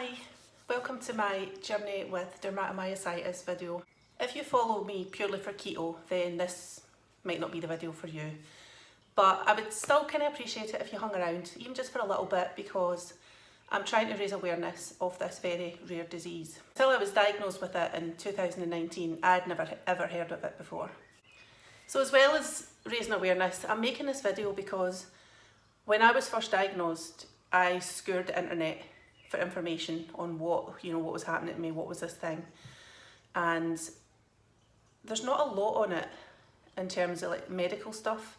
Hi, welcome to my journey with dermatomyositis video. If you follow me purely for keto, then this might not be the video for you. But I would still kind of appreciate it if you hung around, even just for a little bit, because I'm trying to raise awareness of this very rare disease. Until I was diagnosed with it in 2019, I had never ever heard of it before. So as well as raising awareness, I'm making this video because when I was first diagnosed, I scoured the internet for information on what was happening to me, what was this thing. And there's not a lot on it in terms of like medical stuff.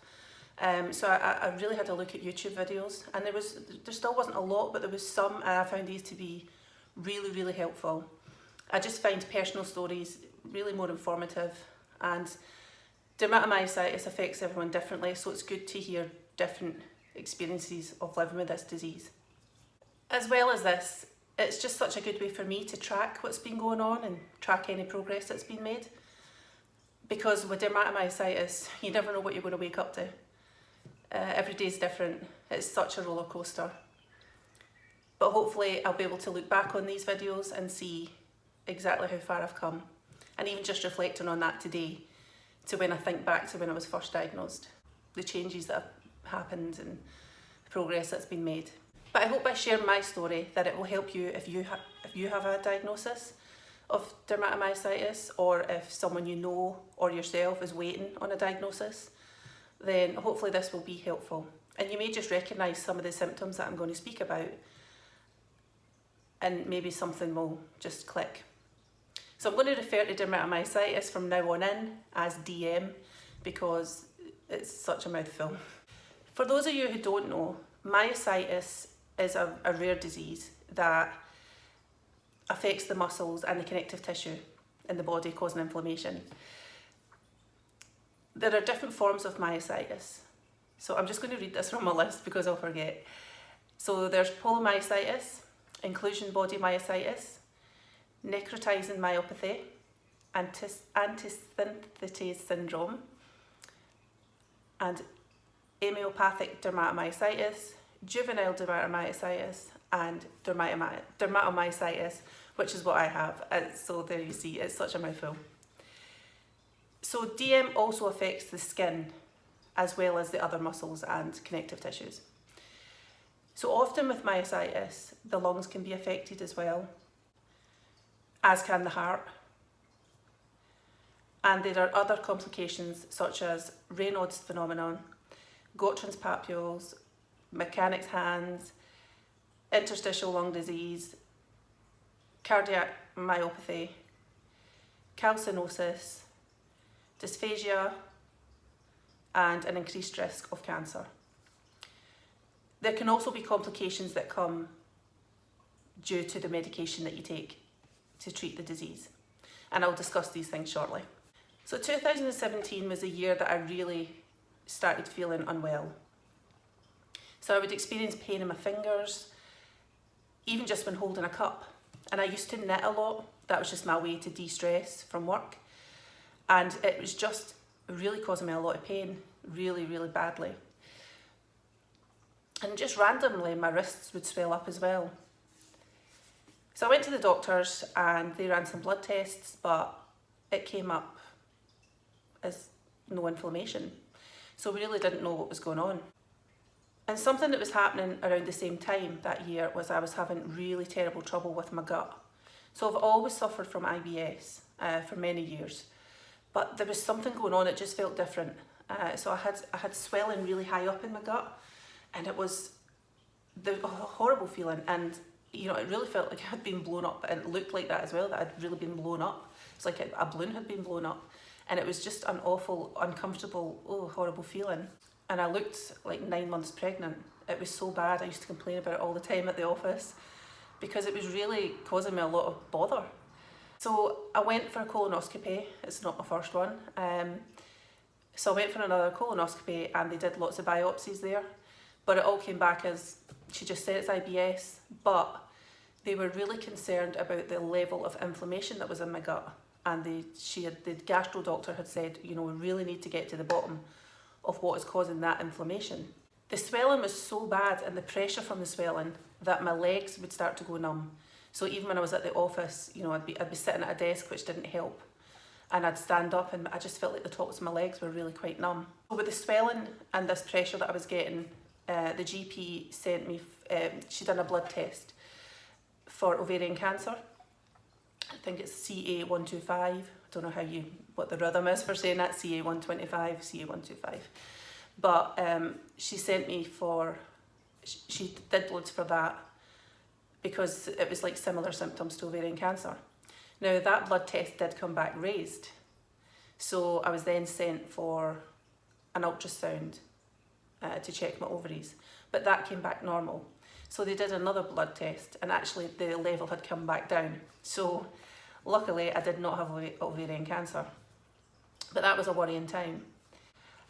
So I really had to look at YouTube videos, and there still wasn't a lot, but there was some, and I found these to be really, really helpful. I just find personal stories really more informative, and dermatomyositis affects everyone differently, so it's good to hear different experiences of living with this disease. As well as this, it's just such a good way for me to track what's been going on and track any progress that's been made. Because with dermatomyositis, you never know what you're going to wake up to. Every day is different. It's such a roller coaster. But hopefully I'll be able to look back on these videos and see exactly how far I've come. And even just reflecting on that today, to when I think back to when I was first diagnosed. The changes that have happened and the progress that's been made. But I hope by sharing my story that it will help you if you have a diagnosis of dermatomyositis, or if someone you know or yourself is waiting on a diagnosis, then hopefully this will be helpful. And you may just recognise some of the symptoms that I'm going to speak about, and maybe something will just click. So I'm going to refer to dermatomyositis from now on in as DM, because it's such a mouthful. For those of you who don't know, myositis is a rare disease that affects the muscles and the connective tissue in the body, causing inflammation. There are different forms of myositis. So I'm just going to read this from my list because I'll forget. So there's polymyositis, inclusion body myositis, necrotizing myopathy, antisynthetase syndrome, and amyopathic dermatomyositis, juvenile dermatomyositis, and dermatomyositis, which is what I have. So there you see, it's such a mouthful. So DM also affects the skin as well as the other muscles and connective tissues. So often with myositis, the lungs can be affected as well, as can the heart. And there are other complications such as Raynaud's phenomenon, Gottron's papules, mechanic's hands, interstitial lung disease, cardiac myopathy, calcinosis, dysphagia, and an increased risk of cancer. There can also be complications that come due to the medication that you take to treat the disease, and I'll discuss these things shortly. So 2017 was a year that I really started feeling unwell. So I would experience pain in my fingers, even just when holding a cup. And I used to knit a lot. That was just my way to de-stress from work. And it was just really causing me a lot of pain, really, really badly. And just randomly, my wrists would swell up as well. So I went to the doctors and they ran some blood tests, but it came up as no inflammation. So we really didn't know what was going on. And something that was happening around the same time that year was I was having really terrible trouble with my gut. So I've always suffered from IBS for many years, but there was something going on. It just felt different. So I had swelling really high up in my gut, and it was a horrible feeling. And it really felt like I had been blown up, and it looked like that as well, that I'd really been blown up. It's like a balloon had been blown up, and it was just an awful, uncomfortable, horrible feeling. And I looked like 9 months pregnant. It was so bad. I used to complain about it all the time at the office because it was really causing me a lot of bother. So I went for a colonoscopy. It's not my first one. So I went for another colonoscopy, and they did lots of biopsies there. But it all came back as, she just said it's IBS, but they were really concerned about the level of inflammation that was in my gut. And the gastro doctor had said, we really need to get to the bottom of what is causing that inflammation. The swelling was so bad, and the pressure from the swelling, that my legs would start to go numb. So even when I was at the office, you know, I'd be sitting at a desk, which didn't help. And I'd stand up and I just felt like the tops of my legs were really quite numb. With the swelling and this pressure that I was getting, the GP sent me, she done a blood test for ovarian cancer. I think it's CA125. I don't know what the rhythm is for saying that, CA125, CA125. But she sent me she did bloods for that because it was like similar symptoms to ovarian cancer. Now that blood test did come back raised. So I was then sent for an ultrasound to check my ovaries, but that came back normal. So they did another blood test and actually the level had come back down. So luckily I did not have ovarian cancer, but that was a worrying time.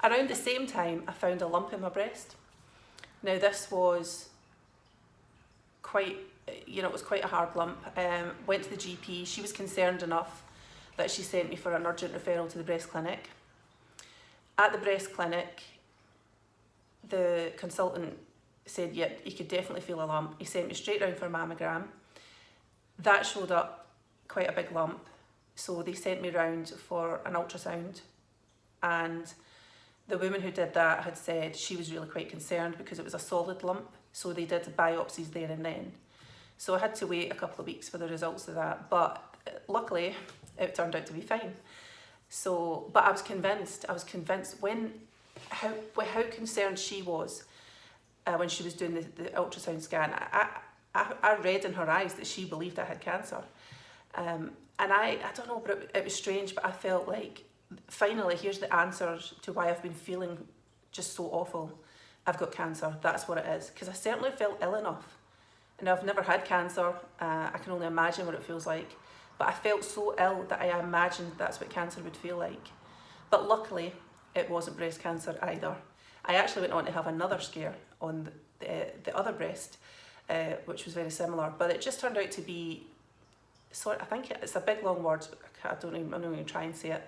Around the same time I found a lump in my breast. Now this was quite, it was quite a hard lump. Went to the GP, she was concerned enough that she sent me for an urgent referral to the breast clinic. At the breast clinic, the consultant said, yep, you could definitely feel a lump. He sent me straight round for a mammogram. That showed up quite a big lump. So they sent me round for an ultrasound. And the woman who did that had said she was really quite concerned because it was a solid lump. So they did biopsies there and then. So I had to wait a couple of weeks for the results of that. But luckily, it turned out to be fine. So, but I was convinced how concerned she was when she was doing the ultrasound scan. I read in her eyes that she believed I had cancer. And I don't know, but it was strange, but I felt like, finally, here's the answers to why I've been feeling just so awful. I've got cancer, that's what it is. Because I certainly felt ill enough. And I've never had cancer, I can only imagine what it feels like. But I felt so ill that I imagined that's what cancer would feel like. But luckily, it wasn't breast cancer either. I actually went on to have another scare on the other breast, which was very similar. But it just turned out to be, I think it's a big long word, I'm not even going to try and say it.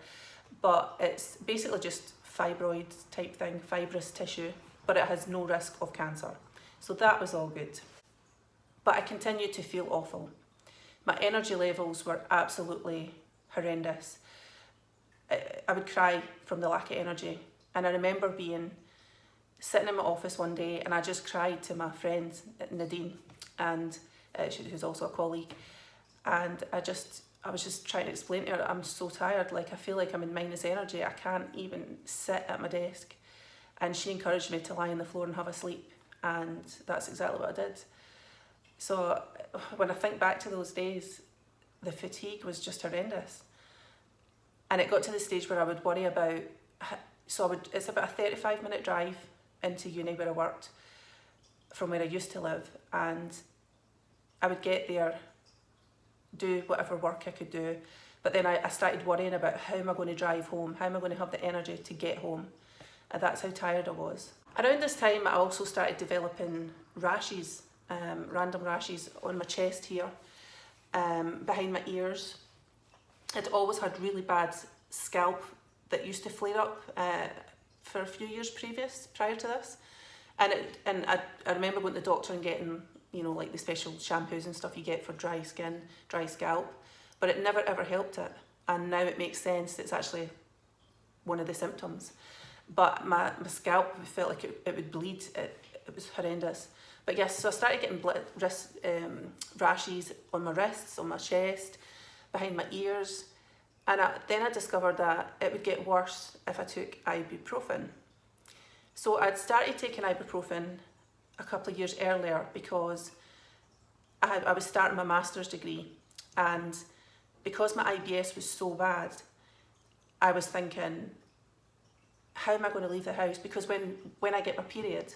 But it's basically just fibroid type thing, fibrous tissue, but it has no risk of cancer. So that was all good. But I continued to feel awful. My energy levels were absolutely horrendous. I would cry from the lack of energy. And I remember sitting in my office one day and I just cried to my friend Nadine, and who's also a colleague. And I was just trying to explain to her, I'm so tired, like I feel like I'm in minus energy. I can't even sit at my desk. And she encouraged me to lie on the floor and have a sleep. And that's exactly what I did. So when I think back to those days, the fatigue was just horrendous. And it got to the stage where I would worry about, it's about a 35-minute drive into uni where I worked from where I used to live. And I would get there, do whatever work I could do. But then I started worrying about how am I going to drive home? How am I going to have the energy to get home? And that's how tired I was. Around this time, I also started developing rashes. Random rashes on my chest here, behind my ears. I'd always had really bad scalp that used to flare up for a few years prior to this, and I remember going to the doctor and getting, like the special shampoos and stuff you get for dry skin, dry scalp, but it never ever helped it. And now it makes sense, it's actually one of the symptoms. But my scalp felt like it would bleed. It was horrendous. But yes, so I started getting rashes on my wrists, on my chest, behind my ears. And then I discovered that it would get worse if I took ibuprofen. So I'd started taking ibuprofen a couple of years earlier because I was starting my master's degree. And because my IBS was so bad, I was thinking, how am I going to leave the house? Because when I get my period,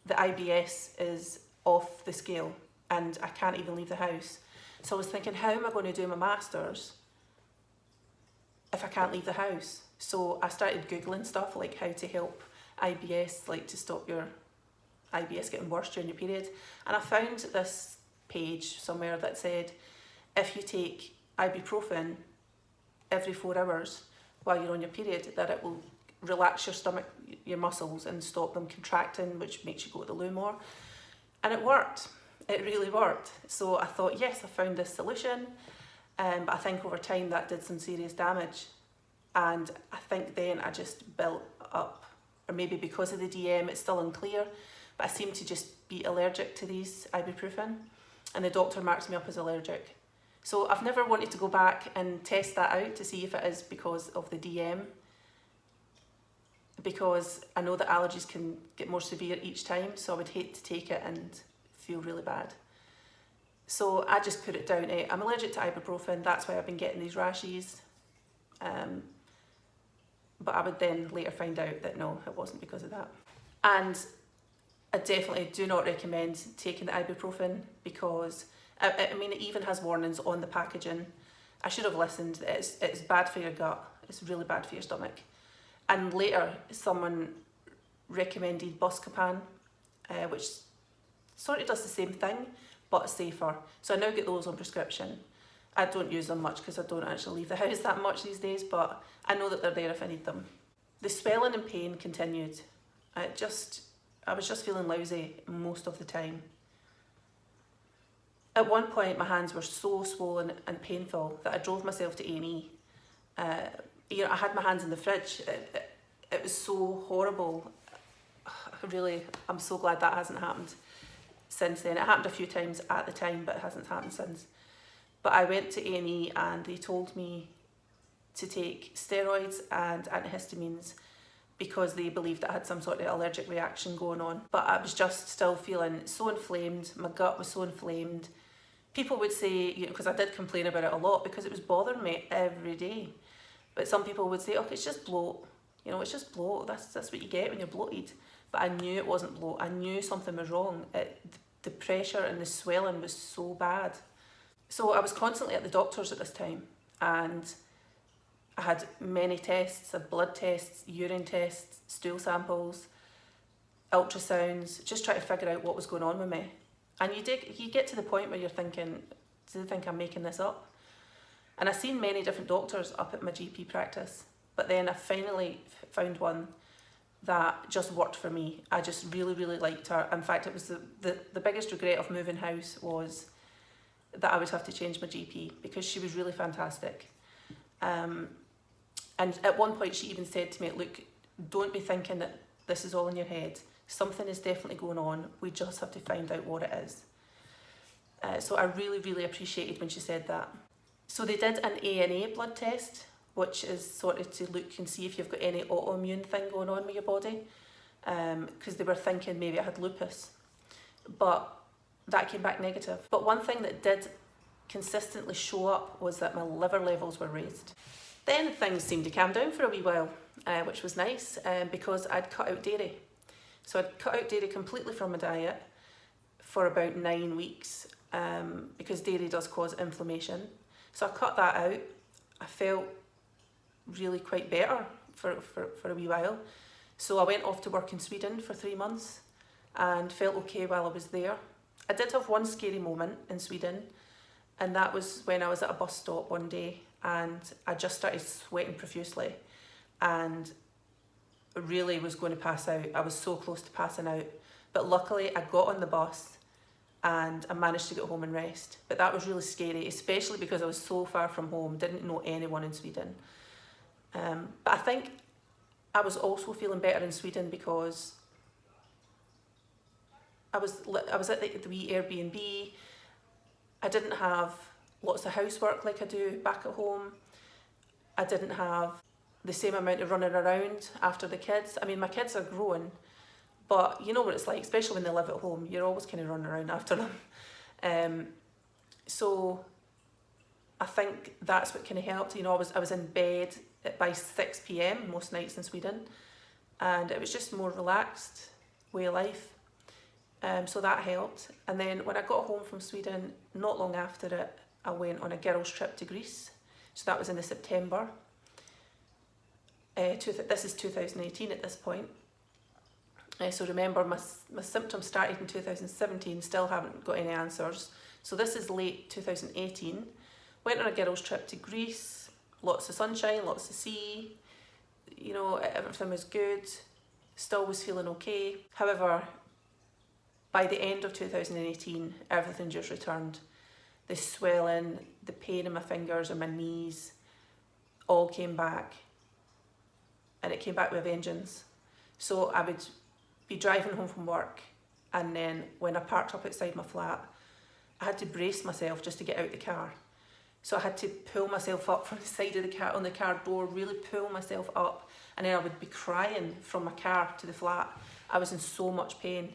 the IBS is off the scale and I can't even leave the house. So I was thinking, how am I going to do my master's if I can't leave the house? So I started Googling stuff like how to help IBS, like to stop your IBS getting worse during your period. And I found this page somewhere that said, if you take ibuprofen every 4 hours while you're on your period, that it will relax your stomach, your muscles, and stop them contracting, which makes you go to the loo more. And it worked. it really worked. So I thought, yes, I found this solution, but I think over time that did some serious damage. And I think then I just built up, or maybe because of the DM, it's still unclear, but I seem to just be allergic to these ibuprofen, and the doctor marks me up as allergic. So I've never wanted to go back and test that out to see if it is because of the DM, because I know that allergies can get more severe each time, so I would hate to take it and feel really bad. So I just put it down to, I'm allergic to ibuprofen, that's why I've been getting these rashes. But I would then later find out that no, it wasn't because of that. And I definitely do not recommend taking the ibuprofen, because I mean, it even has warnings on the packaging. I should have listened. It's bad for your gut. It's really bad for your stomach. And later, someone recommended Buscopan, which sort of does the same thing, but safer. So I now get those on prescription. I don't use them much because I don't actually leave the house that much these days, but I know that they're there if I need them. The swelling and pain continued. I was just feeling lousy most of the time. At one point, my hands were so swollen and painful that I drove myself to A&E. You know, I had my hands in the fridge. It was so horrible. Really, I'm so glad that hasn't happened since then. It happened a few times at the time, but it hasn't happened since. But I went to A&E and they told me to take steroids and antihistamines because they believed that I had some sort of allergic reaction going on. But I was just still feeling so inflamed. My gut was so inflamed. People would say, you know, because I did complain about it a lot because it was bothering me every day. But some people would say, oh, it's just bloat. You know, it's just bloat. That's what you get when you're bloated. But I knew it wasn't bloat. I knew something was wrong. The pressure and the swelling was so bad. So I was constantly at the doctor's at this time, and I had many tests, blood tests, urine tests, stool samples, ultrasounds, just trying to figure out what was going on with me. And you get to the point where you're thinking, do they think I'm making this up? And I've seen many different doctors up at my GP practice, but then I finally found one that just worked for me. I just really, really liked her. In fact, it was the biggest regret of moving house was that I would have to change my GP, because she was really fantastic. And at one point she even said to me, look, don't be thinking that this is all in your head. Something is definitely going on. We just have to find out what it is. So I really, really appreciated when she said that. So they did an ANA blood test, which is sort of to look and see if you've got any autoimmune thing going on with your body, because they were thinking maybe I had lupus. But that came back negative. But one thing that did consistently show up was that my liver levels were raised. Then things seemed to calm down for a wee while, which was nice, because I'd cut out dairy. So I'd cut out dairy completely from my diet for about 9 weeks, because dairy does cause inflammation. So I cut that out. I felt really quite better for a wee while. So I went off to work in Sweden for 3 months and felt okay while I was there. I did have one scary moment in Sweden, and that was when I was at a bus stop one day and I just started sweating profusely and really was going to pass out. I was so close to passing out, but luckily I got on the bus and I managed to get home and rest. But that was really scary, especially because I was so far from home, didn't know anyone in Sweden. But I think I was also feeling better in Sweden because I was at the wee Airbnb. I didn't have lots of housework like I do back at home. I didn't have the same amount of running around after the kids. I mean, my kids are grown, but you know what it's like, especially when they live at home. You're always kind of running around after them. So I think that's what kind of helped. You know, I was in bed by 6 p.m. most nights in Sweden, and it was just more relaxed way of life. So that helped. And then when I got home from Sweden, not long after it, I went on a girls' trip to Greece. So that was in the September. This is 2018 at this point. So remember, my symptoms started in 2017, still haven't got any answers. So this is late 2018. Went on a girls' trip to Greece, lots of sunshine, lots of sea. You know, everything was good. Still was feeling okay. However, by the end of 2018, everything just returned. The swelling, the pain in my fingers and my knees, all came back. And it came back with a vengeance. So I would be driving home from work, and then when I parked up outside my flat, I had to brace myself just to get out the car. So I had to pull myself up from the side of the car, on the car door, really pull myself up, and then I would be crying from my car to the flat. I was in so much pain,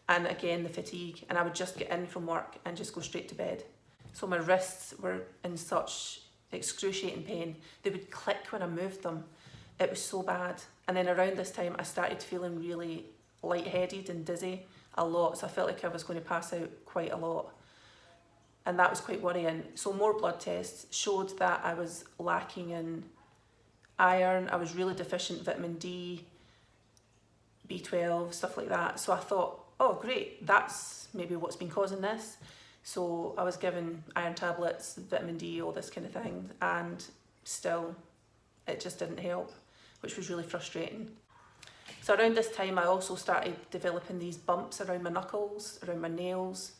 and again the fatigue, and I would just get in from work and just go straight to bed. So my wrists were in such excruciating pain. They would click when I moved them. It was so bad. And then around this time I started feeling really lightheaded and dizzy a lot, so I felt like I was going to pass out quite a lot. And that was quite worrying. So more blood tests showed that I was lacking in iron, I was really deficient vitamin D, B12, stuff like that. So I thought, oh great, that's maybe what's been causing this. So I was given iron tablets, vitamin D, all this kind of thing, and still it just didn't help, which was really frustrating. So around this time I also started developing these bumps around my knuckles, around my nails.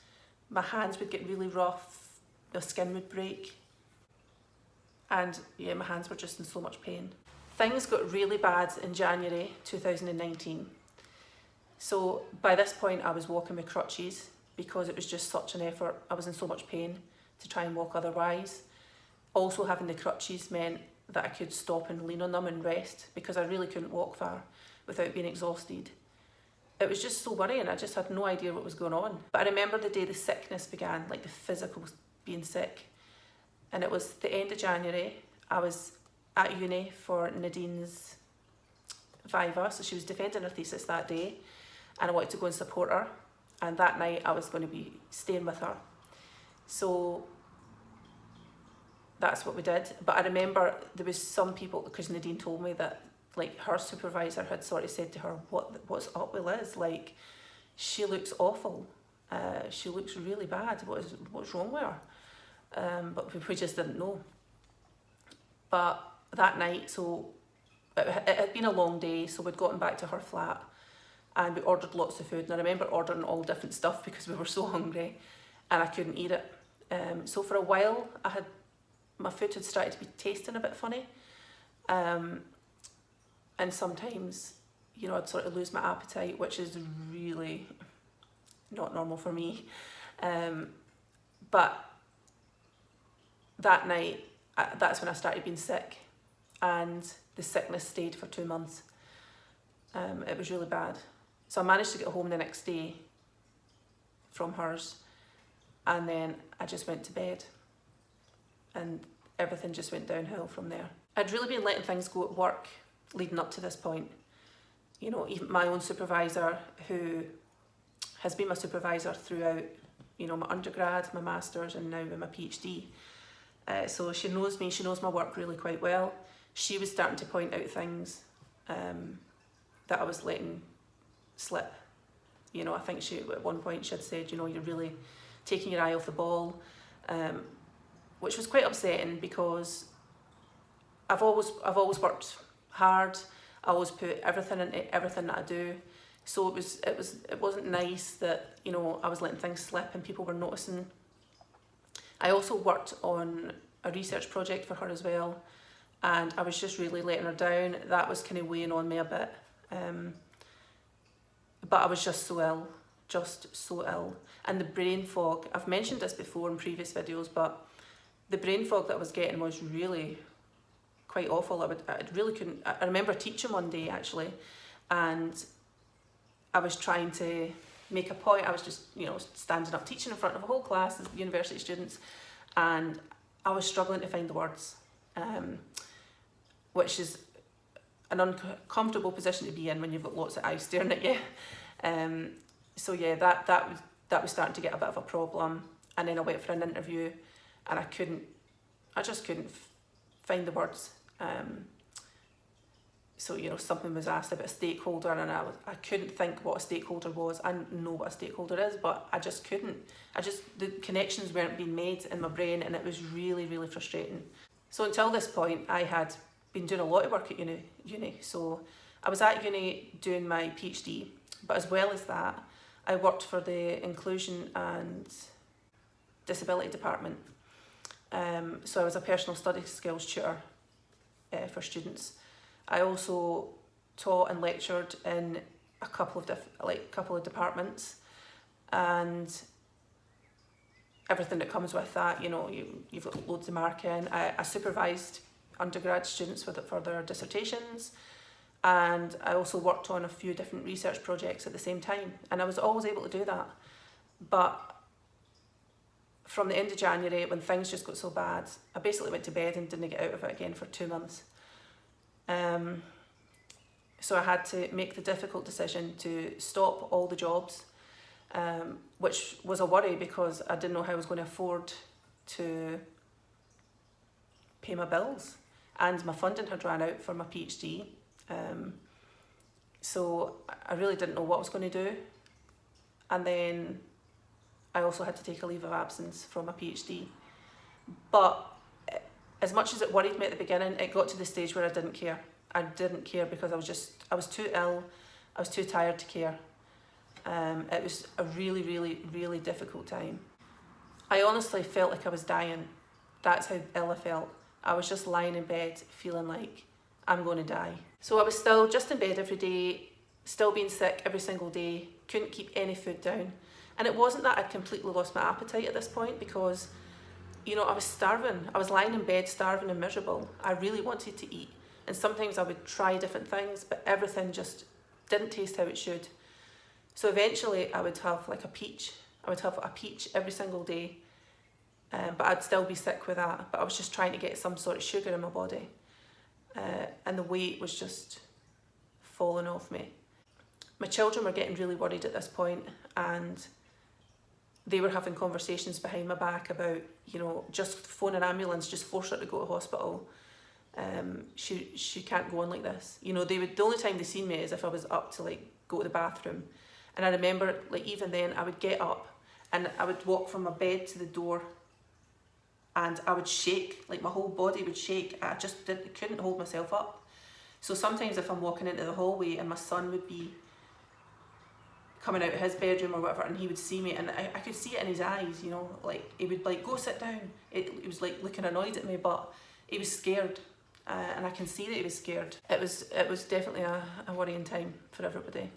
My hands would get really rough, the skin would break, and yeah, my hands were just in so much pain. Things got really bad in January 2019. So by this point I was walking with crutches because it was just such an effort. I was in so much pain to try and walk otherwise. Also having the crutches meant that I could stop and lean on them and rest because I really couldn't walk far without being exhausted. It was just so worrying. I just had no idea what was going on. But I remember the day the sickness began, like the physical being sick. And it was the end of January. I was at uni for Nadine's Viva, so she was defending her thesis that day, and I wanted to go and support her. And that night I was going to be staying with her. So that's what we did. But I remember there was some people, because Nadine told me that like her supervisor had sort of said to her, what's up with Liz? Like, she looks awful. She looks really bad. What's wrong with her? But we just didn't know. But that night, so it had been a long day, so we'd gotten back to her flat and we ordered lots of food. And I remember ordering all different stuff because we were so hungry and I couldn't eat it. So for a while, my food had started to be tasting a bit funny. And sometimes, you know, I'd sort of lose my appetite, which is really not normal for me. But that night, that's when I started being sick, and the sickness stayed for 2 months. It was really bad. So I managed to get home the next day from hers, and then I just went to bed, and everything just went downhill from there. I'd really been letting things go at work leading up to this point. You know, even my own supervisor, who has been my supervisor throughout, you know, my undergrad, my master's, and now with my PhD. So she knows me, she knows my work really quite well. She was starting to point out things that I was letting slip. You know, I think at one point she had said, you know, you're really taking your eye off the ball, which was quite upsetting because I've always worked hard. I always put everything into everything that I do. So it wasn't nice that, you know, I was letting things slip and people were noticing. I also worked on a research project for her as well, and I was just really letting her down. That was kind of weighing on me a bit. But I was just so ill. And the brain fog, I've mentioned this before in previous videos, but the brain fog that I was getting was really quite awful. I remember teaching one day actually, and I was trying to make a point. I was just, you know, standing up teaching in front of a whole class of university students, and I was struggling to find the words, which is an uncomfortable position to be in when you've got lots of eyes staring at you. So yeah, that was starting to get a bit of a problem. And then I went for an interview, and I just couldn't find the words. So, you know, something was asked about a stakeholder, and I couldn't think what a stakeholder was. I know what a stakeholder is, but I just couldn't. The connections weren't being made in my brain, and it was really, really frustrating. So until this point, I had been doing a lot of work at uni. So I was at uni doing my PhD, but as well as that, I worked for the Inclusion and Disability Department. So I was a personal study skills tutor for students. I also taught and lectured in a couple of departments, and everything that comes with that. You know, you've got loads of marking. I supervised undergrad students for their dissertations, and I also worked on a few different research projects at the same time, and I was always able to do that. But from the end of January, when things just got so bad, I basically went to bed and didn't get out of it again for 2 months. So I had to make the difficult decision to stop all the jobs, which was a worry because I didn't know how I was going to afford to pay my bills, and my funding had run out for my PhD. So I really didn't know what I was going to do. And then I also had to take a leave of absence from my PhD. But as much as it worried me at the beginning, it got to the stage where I didn't care. I didn't care because I was too ill, I was too tired to care. It was a really, really, really difficult time. I honestly felt like I was dying. That's how ill I felt. I was just lying in bed feeling like I'm going to die. So I was still just in bed every day, still being sick every single day, couldn't keep any food down. And it wasn't that I'd completely lost my appetite at this point because, you know, I was starving. I was lying in bed starving and miserable. I really wanted to eat. And sometimes I would try different things, but everything just didn't taste how it should. So eventually I would have like a peach. I would have a peach every single day, but I'd still be sick with that. But I was just trying to get some sort of sugar in my body. And the weight was just falling off me. My children were getting really worried at this point, and they were having conversations behind my back about, you know, just phone an ambulance, just force her to go to hospital. She can't go on like this. You know, the only time they seen me is if I was up to like go to the bathroom. And I remember like even then I would get up and I would walk from my bed to the door and I would shake, like my whole body would shake. I just couldn't hold myself up. So sometimes if I'm walking into the hallway and my son would be coming out of his bedroom or whatever, and he would see me, and I could see it in his eyes, you know, like he would like, go sit down. He was like looking annoyed at me, but he was scared, and I can see that he was scared. It was definitely a worrying time for everybody.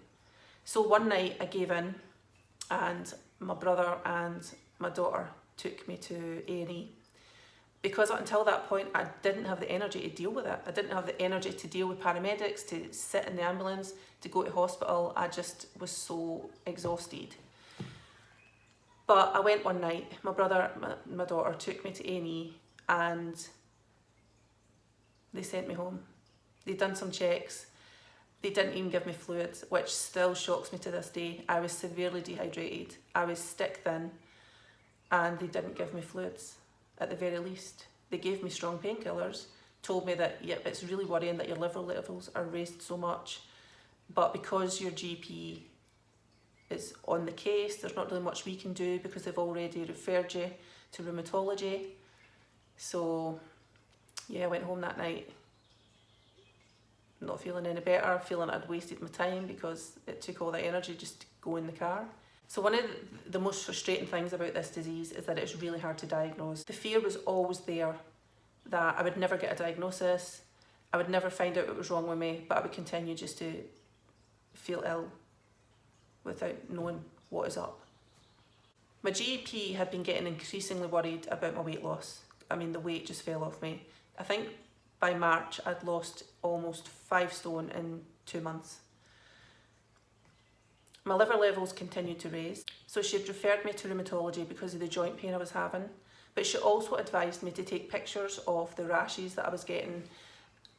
So one night I gave in, and my brother and my daughter took me to A&E. Because until that point, I didn't have the energy to deal with it. I didn't have the energy to deal with paramedics, to sit in the ambulance, to go to hospital. I just was so exhausted. But I went one night. My brother, my daughter took me to A&E, and they sent me home. They'd done some checks. They didn't even give me fluids, which still shocks me to this day. I was severely dehydrated. I was stick thin, and they didn't give me fluids. At the very least, they gave me strong painkillers, told me that, yep, it's really worrying that your liver levels are raised so much, but because your GP is on the case, there's not really much we can do because they've already referred you to rheumatology. So yeah, I went home that night not feeling any better, feeling I'd wasted my time because it took all that energy just to go in the car. So one of the most frustrating things about this disease is that it's really hard to diagnose. The fear was always there that I would never get a diagnosis, I would never find out what was wrong with me, but I would continue just to feel ill without knowing what is up. My GP had been getting increasingly worried about my weight loss. I mean, the weight just fell off me. I think by March I'd lost almost 5 stone in 2 months. My liver levels continued to raise, so she had referred me to rheumatology because of the joint pain I was having, but she also advised me to take pictures of the rashes that I was getting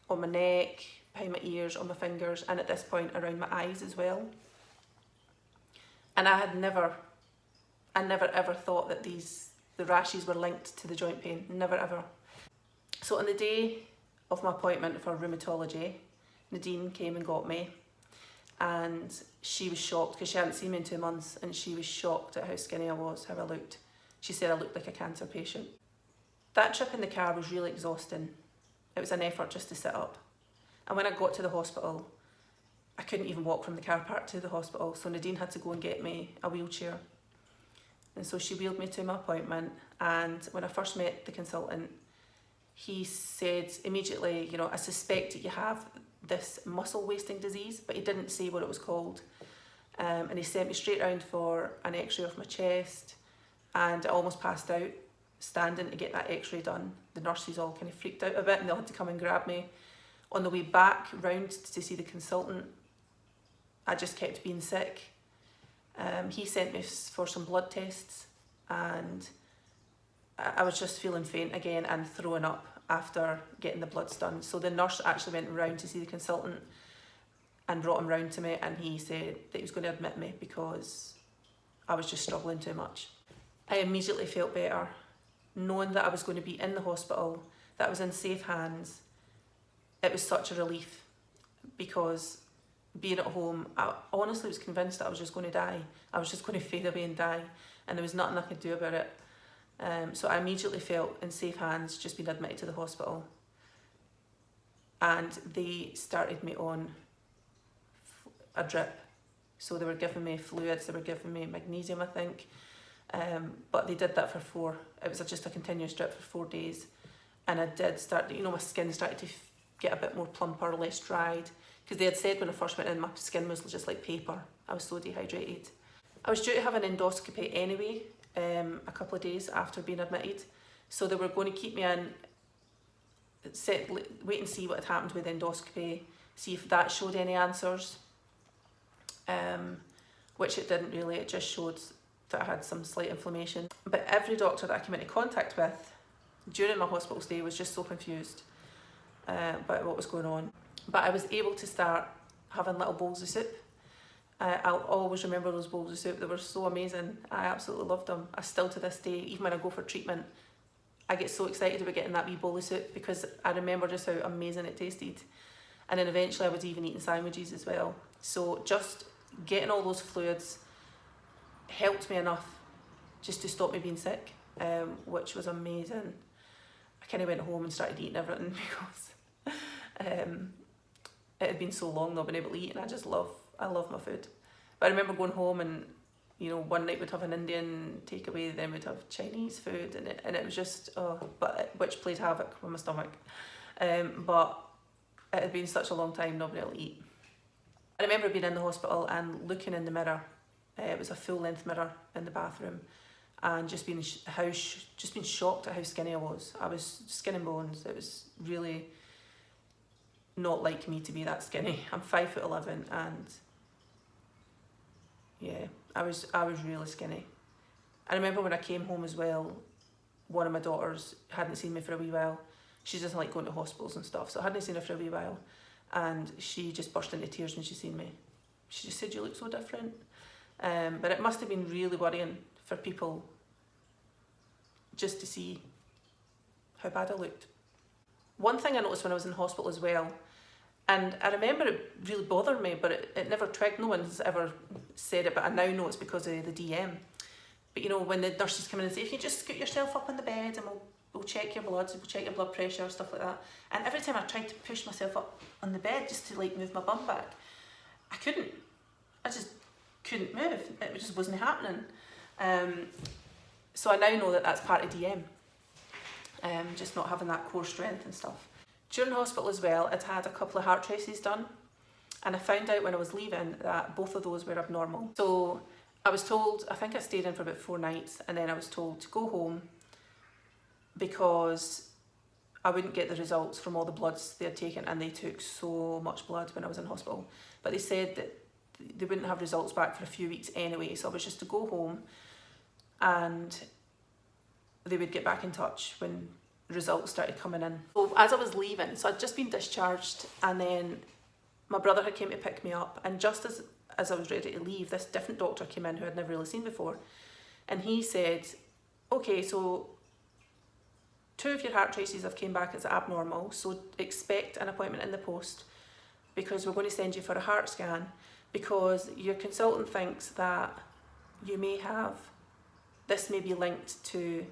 on my neck, behind my ears, on my fingers, and at this point around my eyes as well. And I never ever thought that the rashes were linked to the joint pain, never ever. So on the day of my appointment for rheumatology, Nadine came and got me. And she was shocked because she hadn't seen me in 2 months, and she was shocked at how skinny I was, how I looked. She said I looked like a cancer patient. That trip in the car was really exhausting. It was an effort just to sit up. And when I got to the hospital, I couldn't even walk from the car park to the hospital, so Nadine had to go and get me a wheelchair. And so she wheeled me to my appointment, and when I first met the consultant, he said immediately, you know, I suspect that you have this muscle wasting disease, but he didn't say what it was called. And he sent me straight round for an x-ray of my chest, and I almost passed out standing to get that x-ray done. The nurses all kind of freaked out a bit and they had to come and grab me. On the way back round to see the consultant, I just kept being sick. He sent me for some blood tests, and I was just feeling faint again and throwing up after getting the bloods done. So the nurse actually went round to see the consultant and brought him round to me, and he said that he was going to admit me because I was just struggling too much. I immediately felt better, knowing that I was going to be in the hospital, that I was in safe hands. It was such a relief, because being at home, I honestly was convinced that I was just going to die. I was just going to fade away and die, and there was nothing I could do about it. So I immediately felt in safe hands, just being admitted to the hospital. And they started me on a drip. So they were giving me fluids, they were giving me magnesium, I think. But they did that for it was just a continuous drip for 4 days. And I did start, you know, my skin started to get a bit more plumper, less dried. Because they had said when I first went in, my skin was just like paper. I was so dehydrated. I was due to have an endoscopy anyway, a couple of days after being admitted. So they were going to keep me in, wait and see what had happened with the endoscopy, see if that showed any answers. Which it didn't really, it just showed that I had some slight inflammation. But every doctor that I came into contact with during my hospital stay was just so confused about what was going on. But I was able to start having little bowls of soup. I'll always remember those bowls of soup. They were so amazing. I absolutely loved them. I still to this day, even when I go for treatment, I get so excited about getting that wee bowl of soup because I remember just how amazing it tasted. And then eventually I was even eating sandwiches as well. So just getting all those fluids helped me enough just to stop me being sick, which was amazing. I kind of went home and started eating everything because it had been so long not being able to eat, and I love my food. But I remember going home and, you know, one night we'd have an Indian takeaway, then we'd have Chinese food, and it was just, which played havoc with my stomach. But it had been such a long time not being able to eat. I remember being in the hospital and looking in the mirror. It was a full-length mirror in the bathroom, and just being shocked at how skinny I was. I was skin and bones. It was really not like me to be that skinny. I'm 5'11", and yeah, I was really skinny. I remember when I came home as well, one of my daughters hadn't seen me for a wee while. She doesn't like going to hospitals and stuff, so I hadn't seen her for a wee while. And she just burst into tears when she seen me. She just said, "You look so different." But it must have been really worrying for people just to see how bad I looked. One thing I noticed when I was in hospital as well, and I remember it really bothered me, but it never triggered, no one's ever said it, but I now know it's because of the DM. But you know, when the nurses come in and say, "If you just scoot yourself up on the bed and we'll check your bloods, we'll check your blood pressure," stuff like that. And every time I tried to push myself up on the bed just to like move my bum back, I couldn't. I just couldn't move. It just wasn't happening. So I now know that that's part of DM. Just not having that core strength and stuff. During hospital as well, I'd had a couple of heart traces done, and I found out when I was leaving that both of those were abnormal. So I was told, I think I stayed in for about 4 nights, and then I was told to go home because I wouldn't get the results from all the bloods they had taken, and they took so much blood when I was in hospital. But they said that they wouldn't have results back for a few weeks anyway, so I was just to go home and they would get back in touch when results started coming in. So as I was leaving, so I'd just been discharged, and then my brother had came to pick me up, and just as I was ready to leave, this different doctor came in who I'd never really seen before, and he said, "Okay, so 2 of your heart traces have came back as abnormal, so expect an appointment in the post because we're going to send you for a heart scan because your consultant thinks that you may have, this may be linked to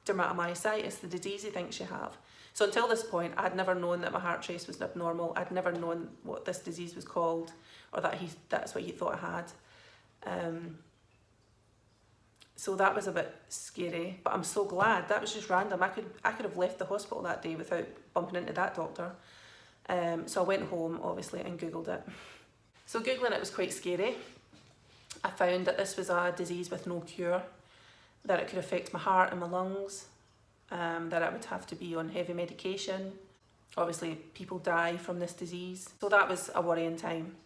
dermatomyositis, the disease he thinks you have. So until this point, I'd never known that my heart trace was abnormal. I'd never known what this disease was called, or that that's what he thought I had. So that was a bit scary, but I'm so glad. That was just random. I could have left the hospital that day without bumping into that doctor. So I went home, obviously, and Googled it. So Googling it was quite scary. I found that this was a disease with no cure, that it could affect my heart and my lungs, that I would have to be on heavy medication. Obviously, people die from this disease. So that was a worrying time.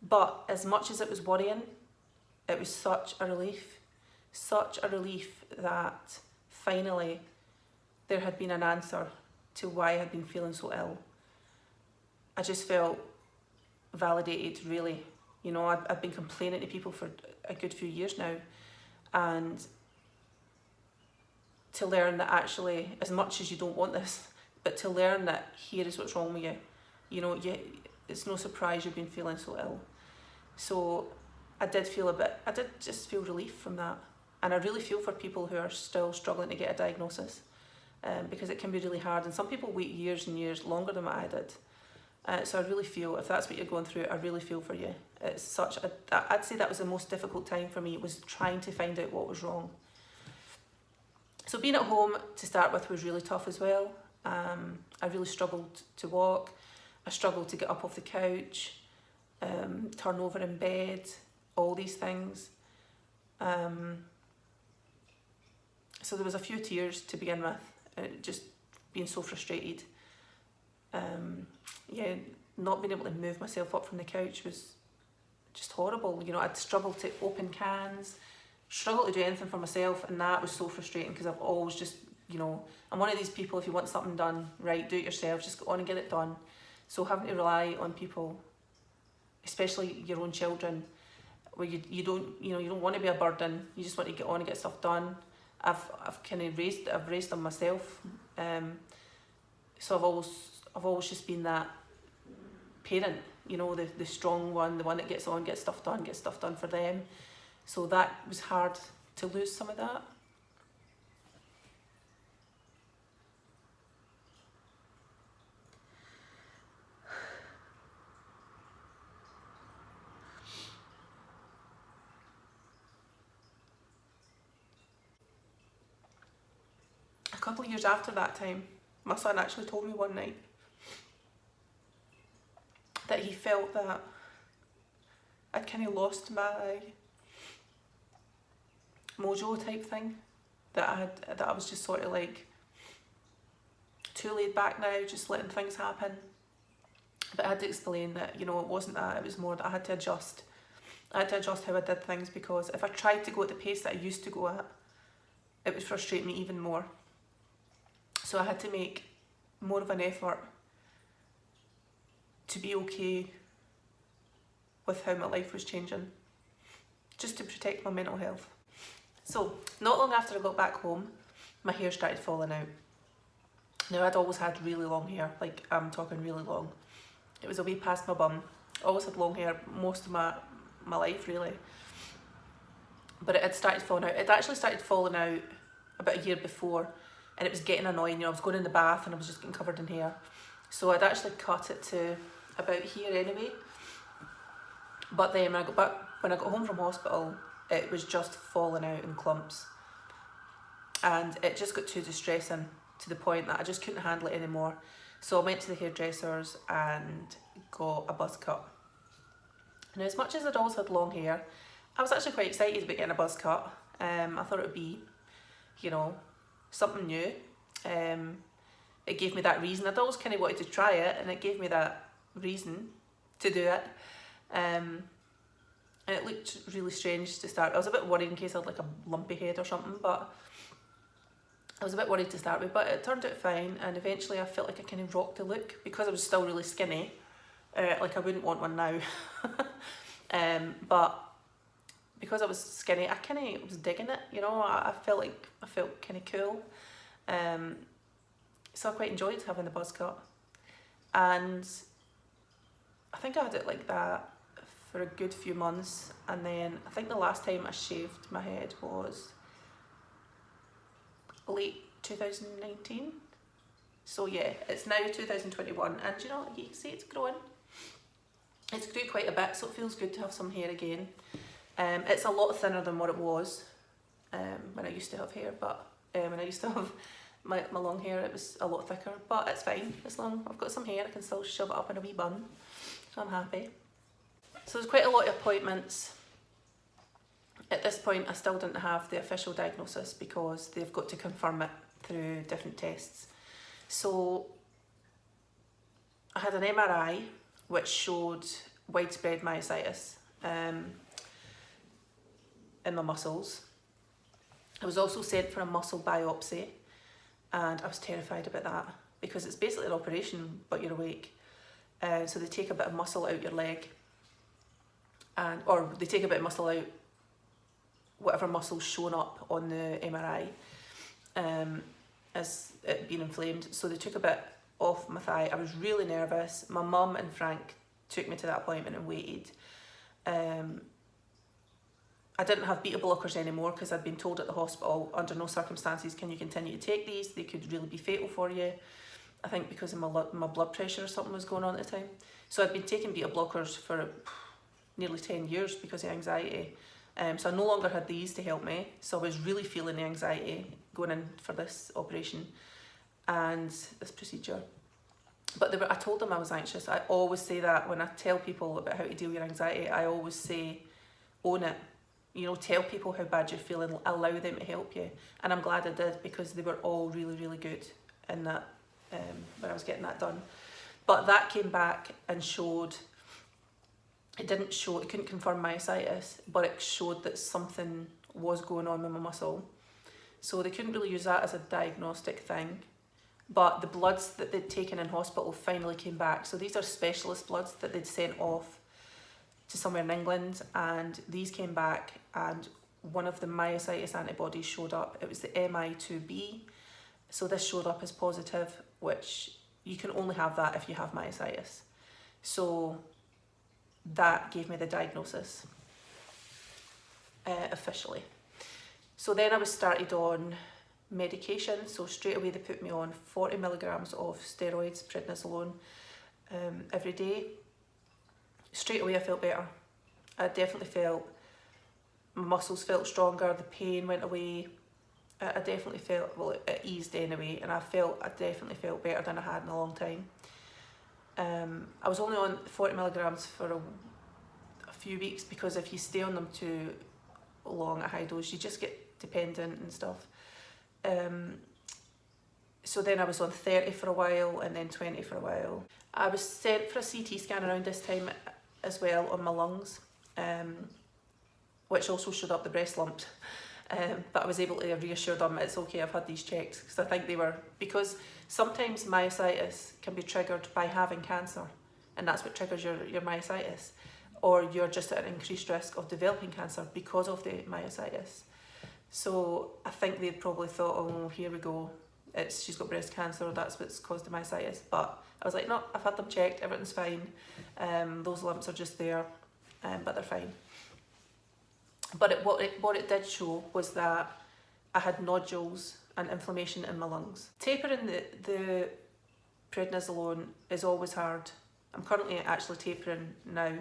But as much as it was worrying, it was such a relief that finally there had been an answer to why I had been feeling so ill. I just felt validated, really. You know, I've been complaining to people for a good few years now, and to learn that actually, as much as you don't want this, but to learn that here is what's wrong with you. You know, it's no surprise you've been feeling so ill. So I did just feel relief from that. And I really feel for people who are still struggling to get a diagnosis, because it can be really hard. And some people wait years and years longer than what I did. So I really feel, if that's what you're going through, I really feel for you. It's I'd say that was the most difficult time for me, was trying to find out what was wrong. So being at home to start with was really tough as well. I really struggled to walk. I struggled to get up off the couch, turn over in bed, all these things. So there was a few tears to begin with, just being so frustrated. Not being able to move myself up from the couch was just horrible. You know, I'd struggle to open cans, struggle to do anything for myself, and that was so frustrating, because I've always just, you know, I'm one of these people, if you want something done, right, do it yourself, just go on and get it done. So having to rely on people, especially your own children, where you don't want to be a burden, you just want to get on and get stuff done. I've raised them myself, so I've always just been that parent, you know, the strong one, the one that gets on, gets stuff done for them. So that was hard to lose some of that. A couple of years after that time, my son actually told me one night that he felt that I'd kind of lost my mojo type thing, that I was just sort of like too laid back now, just letting things happen. But I had to explain that, you know, it wasn't that, it was more that I had to adjust. I had to adjust how I did things, because if I tried to go at the pace that I used to go at, it would frustrate me even more. So I had to make more of an effort to be okay with how my life was changing, just to protect my mental health. So not long after I got back home, my hair started falling out. Now, I'd always had really long hair, like I'm talking really long. It was a way past my bum. I always had long hair most of my life, really. But it had started falling out. It actually started falling out about a year before, and it was getting annoying. You know, I was going in the bath and I was just getting covered in hair. So I'd actually cut it to about here anyway. But then when I got home from hospital, it was just falling out in clumps. And it just got too distressing, to the point that I just couldn't handle it anymore. So I went to the hairdressers and got a buzz cut. Now, as much as I'd always had long hair, I was actually quite excited about getting a buzz cut. I thought it would be, you know, something new. It gave me that reason. I'd always kind of wanted to try it, and it gave me that reason to do it. And it looked really strange to start. I was a bit worried in case I had like a lumpy head or something, but I was a bit worried to start with, but it turned out fine. And eventually I felt like I kind of rocked the look, because I was still really skinny. Like I wouldn't want one now. But because I was skinny, I kind of was digging it, you know. I felt kind of cool. So I quite enjoyed having the buzz cut. And I think I had it like that for a good few months, and then I think the last time I shaved my head was late 2019. So yeah, it's now 2021, and you know, you can see it's growing. It's grew quite a bit, so it feels good to have some hair again. It's a lot thinner than what it was when I used to have hair, but when I used to have my long hair, it was a lot thicker, but it's fine. As long as I've got some hair, I can still shove it up in a wee bun, so I'm happy. So there's quite a lot of appointments. At this point, I still didn't have the official diagnosis because they've got to confirm it through different tests. So I had an MRI which showed widespread myositis in my muscles. I was also sent for a muscle biopsy, and I was terrified about that because it's basically an operation but you're awake. So they take a bit of muscle out your leg, or they take a bit of muscle out whatever muscle's shown up on the MRI as it being inflamed. So they took a bit off my thigh. I was really nervous. My mum and Frank took me to that appointment and waited. I didn't have beta blockers anymore because I'd been told at the hospital, under no circumstances can you continue to take these, they could really be fatal for you. I think because of my blood pressure or something was going on at the time. So I'd been taking beta blockers for nearly 10 years because of anxiety. So I no longer had these to help me, so I was really feeling the anxiety going in for this operation and this procedure. But I told them I was anxious. I always say that when I tell people about how to deal with your anxiety. I always say, own it. You know, tell people how bad you're feeling, allow them to help you. And I'm glad I did, because they were all really, really good in that, when I was getting that done. But that came back and showed, it couldn't confirm myositis, but it showed that something was going on with my muscle. So they couldn't really use that as a diagnostic thing. But the bloods that they'd taken in hospital finally came back. So these are specialist bloods that they'd sent off to somewhere in England, and these came back, and one of the myositis antibodies showed up. It was the MI2B. So this showed up as positive, which you can only have that if you have myositis. So that gave me the diagnosis officially. So then I was started on medication. So straight away they put me on 40 milligrams of steroids, prednisolone, every day. Straight away I felt better. I definitely felt, my muscles felt stronger, the pain went away. I definitely felt, well, it eased anyway, and I definitely felt better than I had in a long time. I was only on 40 milligrams for a few weeks, because if you stay on them too long at high dose, you just get dependent and stuff. So then I was on 30 for a while, and then 20 for a while. I was sent for a CT scan around this time as well on my lungs, which also showed up the breast lumps. But I was able to reassure them it's okay, I've had these checked, because I think because sometimes myositis can be triggered by having cancer, and that's what triggers your myositis, or you're just at an increased risk of developing cancer because of the myositis. So I think they'd probably thought, oh, here we go, she's got breast cancer, that's what's caused the myositis. But I was like, no, I've had them checked, everything's fine. Those lumps are just there, but they're fine. But what it did show was that I had nodules and inflammation in my lungs. Tapering the prednisolone is always hard. I'm currently actually tapering now,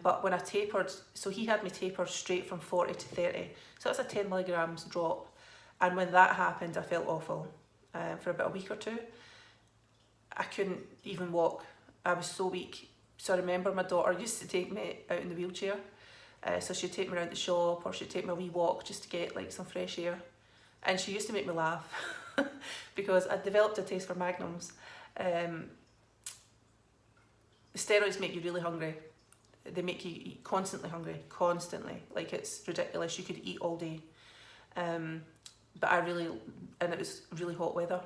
but when I tapered, so he had me taper straight from 40 to 30, so that's a 10 milligrams drop. And when that happened, I felt awful for about a week or two. I couldn't even walk. I was so weak. So I remember my daughter used to take me out in the wheelchair. So she'd take me around the shop, or she'd take me a wee walk just to get like some fresh air. And she used to make me laugh because I developed a taste for Magnums. Steroids make you really hungry. They make you constantly hungry, constantly. Like, it's ridiculous. You could eat all day. But and it was really hot weather.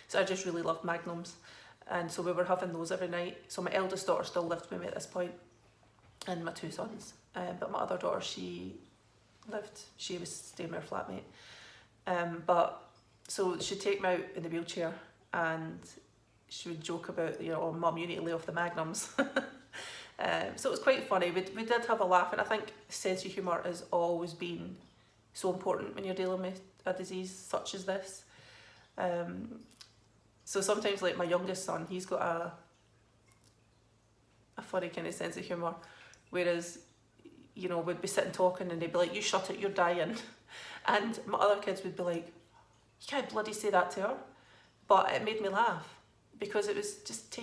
So I just really loved Magnums. And so we were having those every night. So my eldest daughter still lived with me at this point, and my two sons. But my other daughter, she was staying with her flatmate. But so she'd take me out in the wheelchair, and she would joke about, oh, Mum, you need to lay off the Magnums. So it was quite funny. We did have a laugh, and I think sense of humour has always been so important when you're dealing with a disease such as this. So sometimes, like my youngest son, he's got a funny kind of sense of humour, whereas, you know, we'd be sitting talking and they'd be like, you shut it, you're dying. And my other kids would be like, you can't bloody say that to her. But it made me laugh because it was just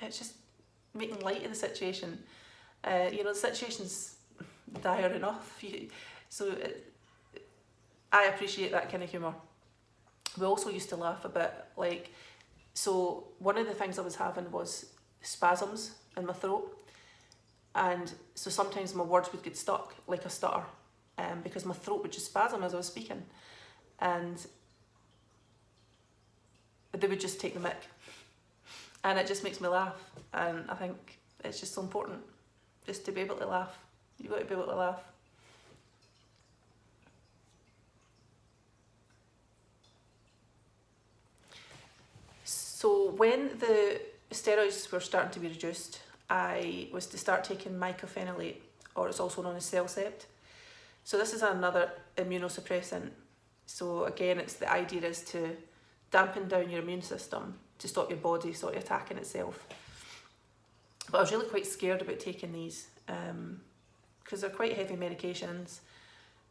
it's just making light of the situation. You know, the situation's dire enough. I appreciate that kind of humour. We also used to laugh a bit, like, so one of the things I was having was spasms in my throat. And so sometimes my words would get stuck, like a stutter, because my throat would just spasm as I was speaking. And they would just take the mick. And it just makes me laugh. And I think it's just so important, just to be able to laugh. You've got to be able to laugh. So when the steroids were starting to be reduced, I was to start taking mycophenolate, or it's also known as Celcept. So this is another immunosuppressant. So again, the idea is to dampen down your immune system to stop your body sort of attacking itself. But I was really quite scared about taking these because they're quite heavy medications.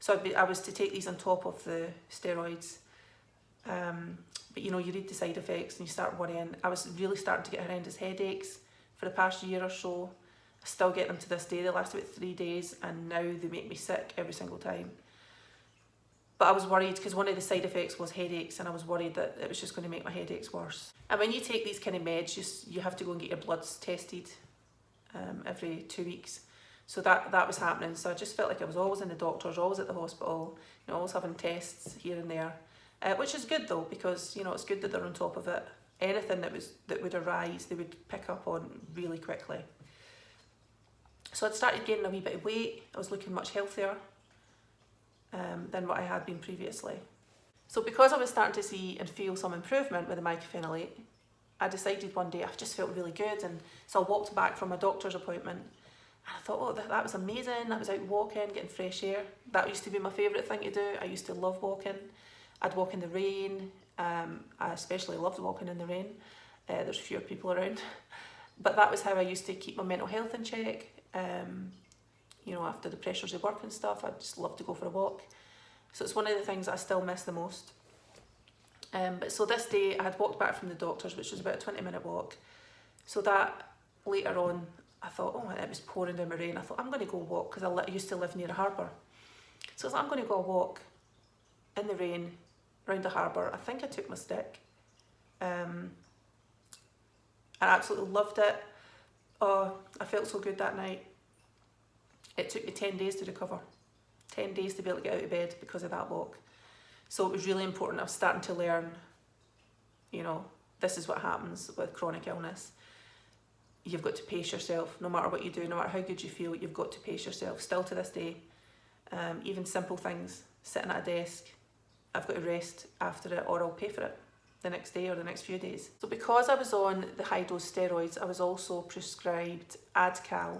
So I was to take these on top of the steroids. But you know, you read the side effects and you start worrying. I was really starting to get horrendous headaches for the past year or so. I still get them to this day. They last about 3 days and now they make me sick every single time. But I was worried because one of the side effects was headaches, and I was worried that it was just going to make my headaches worse. And when you take these kind of meds, you have to go and get your bloods tested every 2 weeks. So that was happening. So I just felt like I was always in the doctors, always at the hospital, you know, always having tests here and there. Which is good though, because, you know, it's good that they're on top of it. Anything that would arise, they would pick up on really quickly. So I'd started gaining a wee bit of weight. I was looking much healthier than what I had been previously. So because I was starting to see and feel some improvement with the mycophenolate, I decided one day I just felt really good, and so I walked back from my doctor's appointment and I thought, oh, that was amazing. I was out walking, getting fresh air. That used to be my favourite thing to do. I used to love walking. I'd walk in the rain. I especially loved walking in the rain. There's fewer people around. But that was how I used to keep my mental health in check. You know, after the pressures of work and stuff, I just love to go for a walk. So it's one of the things I still miss the most. But so this day I had walked back from the doctor's, which was about a 20-minute walk. So that later on, I thought, oh, it was pouring down my rain. I thought, I'm going to go walk, because I used to live near a harbour. So I was like, I'm going to go walk in the rain around the harbour. I think I took my stick. I absolutely loved it. Oh, I felt so good that night. It took me 10 days to recover. 10 days to be able to get out of bed because of that walk. So it was really important. I was starting to learn, you know, this is what happens with chronic illness. You've got to pace yourself. No matter what you do, no matter how good you feel, you've got to pace yourself. Still to this day, even simple things, sitting at a desk, I've got to rest after it, or I'll pay for it the next day or the next few days. So because I was on the high dose steroids, I was also prescribed Adcal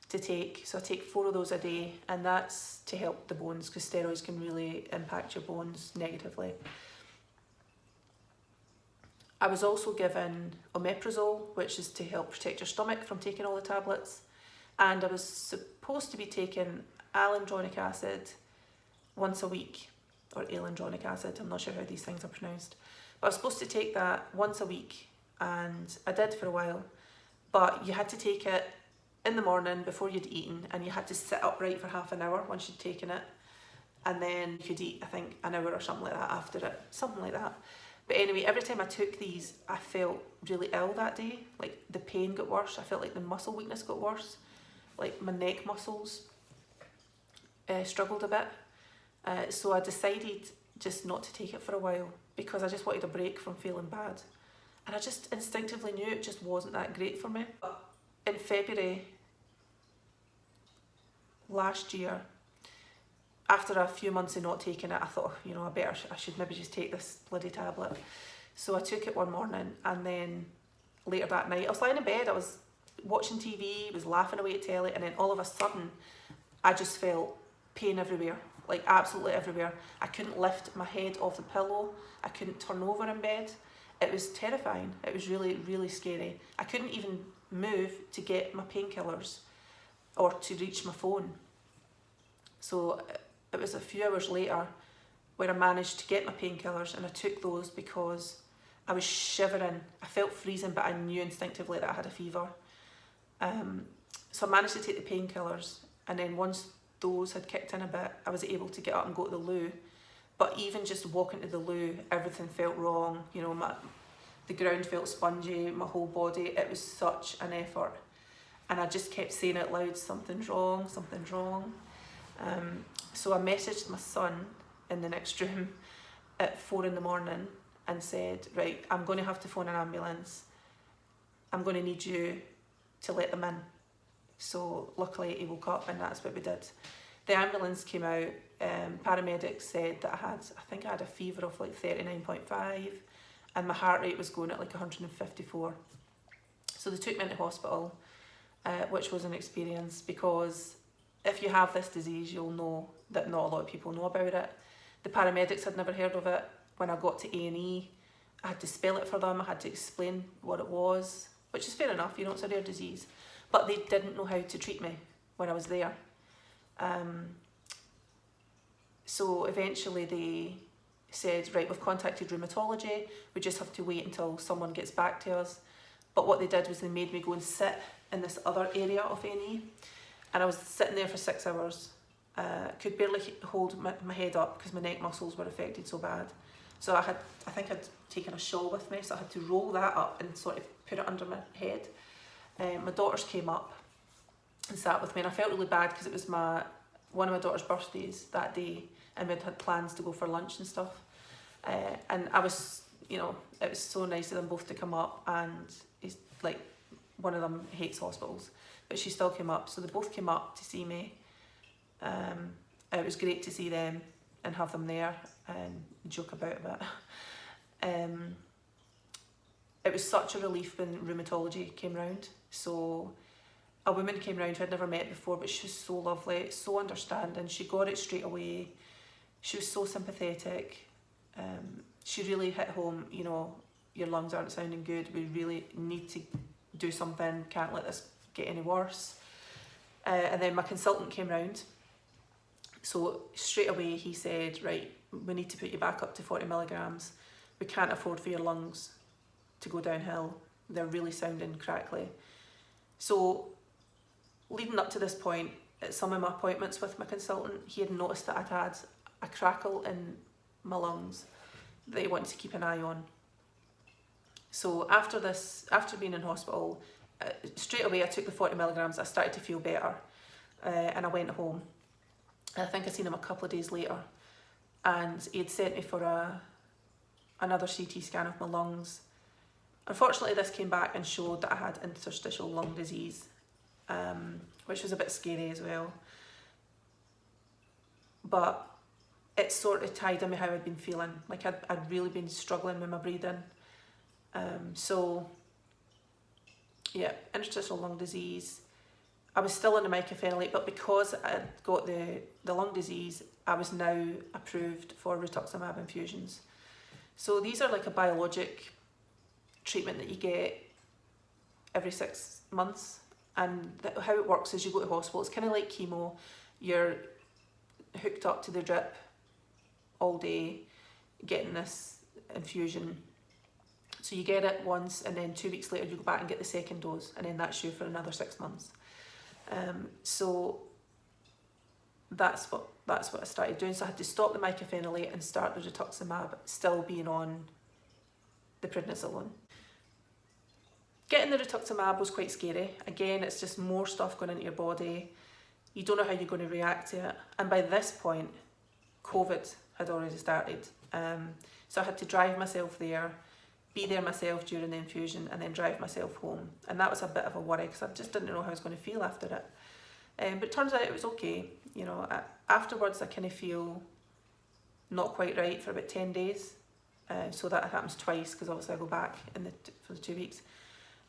to take. So I take 4 of those a day, and that's to help the bones, because steroids can really impact your bones negatively. I was also given omeprazole, which is to help protect your stomach from taking all the tablets. And I was supposed to be taking alendronic acid once a week, or alendronic acid, I'm not sure how these things are pronounced. But I was supposed to take that once a week, and I did for a while. But you had to take it in the morning before you'd eaten, and you had to sit upright for half an hour once you'd taken it. And then you could eat, I think, an hour or something like that after it, something like that. But anyway, every time I took these, I felt really ill that day. Like, the pain got worse. I felt like the muscle weakness got worse. Like, my neck muscles struggled a bit. So I decided just not to take it for a while, because I just wanted a break from feeling bad. And I just instinctively knew it just wasn't that great for me. But in February last year, after a few months of not taking it, I thought, you know, I should maybe just take this bloody tablet. So I took it one morning, and then later that night, I was lying in bed, I was watching TV, was laughing away at telly, and then all of a sudden, I just felt pain everywhere. like absolutely everywhere. I couldn't lift my head off the pillow. I couldn't turn over in bed. It was terrifying. It was really, really scary. I couldn't even move to get my painkillers or to reach my phone. So it was a few hours later where I managed to get my painkillers, and I took those because I was shivering. I felt freezing, but I knew instinctively that I had a fever. So I managed to take the painkillers, and then once those had kicked in a bit, I was able to get up and go to the loo. But even just walking to the loo, everything felt wrong. You know, the ground felt spongy, my whole body. It was such an effort. And I just kept saying out loud, something's wrong, something's wrong. So I messaged my son in the next room at 4 in the morning and said, right, I'm going to have to phone an ambulance. I'm going to need you to let them in. So luckily he woke up, and that's what we did. The ambulance came out, paramedics said that I think I had a fever of like 39.5, and my heart rate was going at like 154. So they took me into hospital, which was an experience, because if you have this disease, you'll know that not a lot of people know about it. The paramedics had never heard of it. When I got to A&E, I had to spell it for them, I had to explain what it was, which is fair enough, you know, it's a rare disease. But they didn't know how to treat me when I was there. So eventually they said, right, we've contacted rheumatology, we just have to wait until someone gets back to us. But what they did was they made me go and sit in this other area of A&E, and I was sitting there for 6 hours. Could barely hold my head up because my neck muscles were affected so bad. So I think I'd taken a shawl with me, so I had to roll that up and sort of put it under my head. My daughters came up and sat with me, and I felt really bad because it was one of my daughter's birthdays that day, and we'd had plans to go for lunch and stuff. And I was, you know, it was so nice of them both to come up, and he's like, one of them hates hospitals, but she still came up. So they both came up to see me. It was great to see them and have them there and joke about a bit. It was such a relief when rheumatology came round. So a woman came round who I'd never met before, but she was so lovely, so understanding. She got it straight away. She was so sympathetic. She really hit home, you know, your lungs aren't sounding good. We really need to do something. Can't let this get any worse. And then my consultant came round. So straight away he said, right, we need to put you back up to 40 milligrams. We can't afford for your lungs to go downhill. They're really sounding crackly. So leading up to this point, at some of my appointments with my consultant, he had noticed that I'd had a crackle in my lungs that he wanted to keep an eye on. So after being in hospital, straight away I took the 40 milligrams, I started to feel better, and I went home. I think I seen him a couple of days later, and he had sent me for another CT scan of my lungs. Unfortunately, this came back and showed that I had interstitial lung disease, which was a bit scary as well. But it sort of tied in with how I'd been feeling. Like I'd really been struggling with my breathing. So yeah, interstitial lung disease. I was still on the mycophenolate, but because I'd got the lung disease, I was now approved for rituximab infusions. So these are like a biologic treatment that you get every 6 months, and how it works is you go to hospital. It's kind of like chemo. You're hooked up to the drip all day, getting this infusion. So you get it once, and then 2 weeks later you go back and get the second dose, and then that's you for another 6 months. So that's what I started doing. So I had to stop the mycophenolate and start the rituximab, still being on the prednisolone. Getting the rituximab was quite scary. Again, it's just more stuff going into your body. You don't know how you're going to react to it. And by this point, COVID had already started. So I had to drive myself there, be there myself during the infusion, and then drive myself home. And that was a bit of a worry because I just didn't know how I was going to feel after it. But it turns out it was okay. You know, afterwards I kind of feel not quite right for about 10 days. So that happens twice because obviously I go back for the 2 weeks.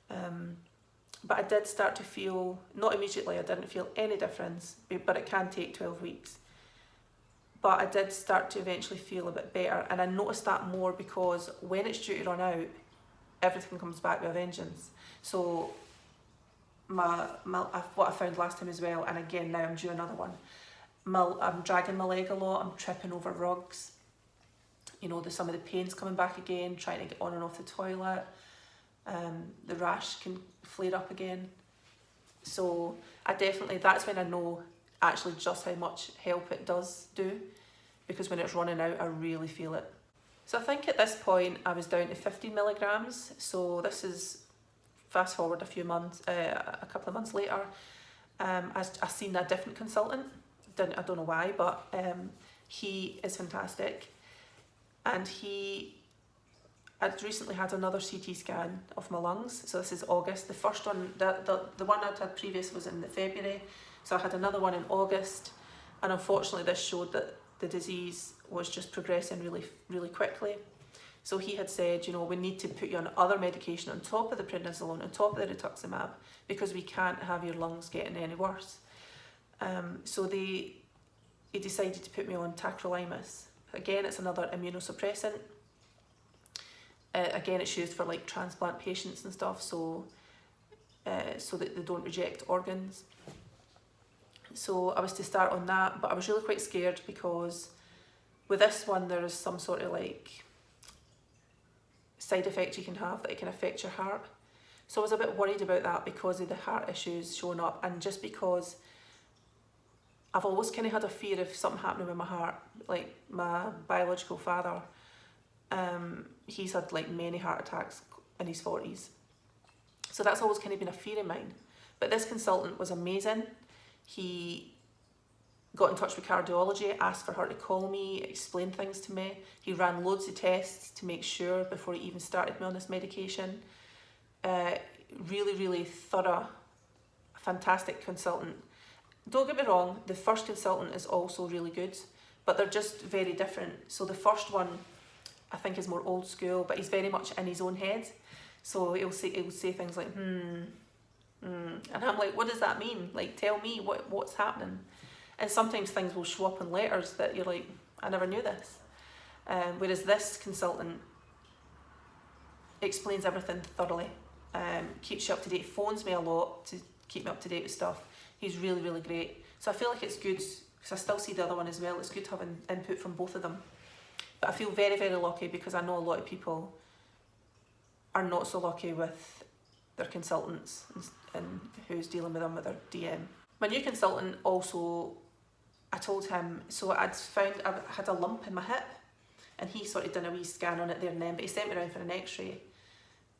But I did start to feel, not immediately, I didn't feel any difference, but it can take 12 weeks. but I did start to eventually feel a bit better, and I noticed that more because when it's due to run out, everything comes back with a vengeance. So what I found last time as well, and again now I'm due another one, I'm dragging my leg a lot, I'm tripping over rugs, you know, some of the pain's coming back again, trying to get on and off the toilet, the rash can flare up again. So that's when I know actually just how much help it does do, because when it's running out I really feel it. So I think at this point I was down to 15 milligrams, so this is fast forward a few months, a couple of months later. I seen a different consultant, I don't know why, but he is fantastic, and I'd recently had another CT scan of my lungs, so this is August. The first one, the one I'd had previous was in February, so I had another one in August, and unfortunately this showed that the disease was just progressing really, really quickly. So he had said, you know, we need to put you on other medication on top of the prednisolone, on top of the rituximab, because we can't have your lungs getting any worse. So he decided to put me on tacrolimus. Again, it's another immunosuppressant. Again, it's used for like transplant patients and stuff, so that they don't reject organs. So I was to start on that, but I was really quite scared because with this one there is some sort of like side effect you can have that it can affect your heart. So I was a bit worried about that because of the heart issues showing up, and just because I've always kind of had a fear of something happening with my heart. Like my biological father, he's had like many heart attacks in his 40s. So that's always kind of been a fear of mine. But this consultant was amazing. He got in touch with cardiology, asked for her to call me, explain things to me. He ran loads of tests to make sure before he even started me on this medication. Really, really thorough, fantastic consultant. Don't get me wrong, the first consultant is also really good, but they're just very different. So the first one, I think, is more old school, but he's very much in his own head. So he'll say things like, and I'm like, what does that mean? Like, tell me what's happening. And sometimes things will show up in letters that you're like, I never knew this. Whereas this consultant explains everything thoroughly, keeps you up to date, phones me a lot to keep me up to date with stuff. He's really, really great. So I feel like it's good, because I still see the other one as well, it's good having input from both of them. But I feel very, very lucky because I know a lot of people are not so lucky with their consultants and who's dealing with them with their DM. My new consultant also, I told him, so I had a lump in my hip, and he sort of done a wee scan on it there and then, but he sent me around for an x-ray,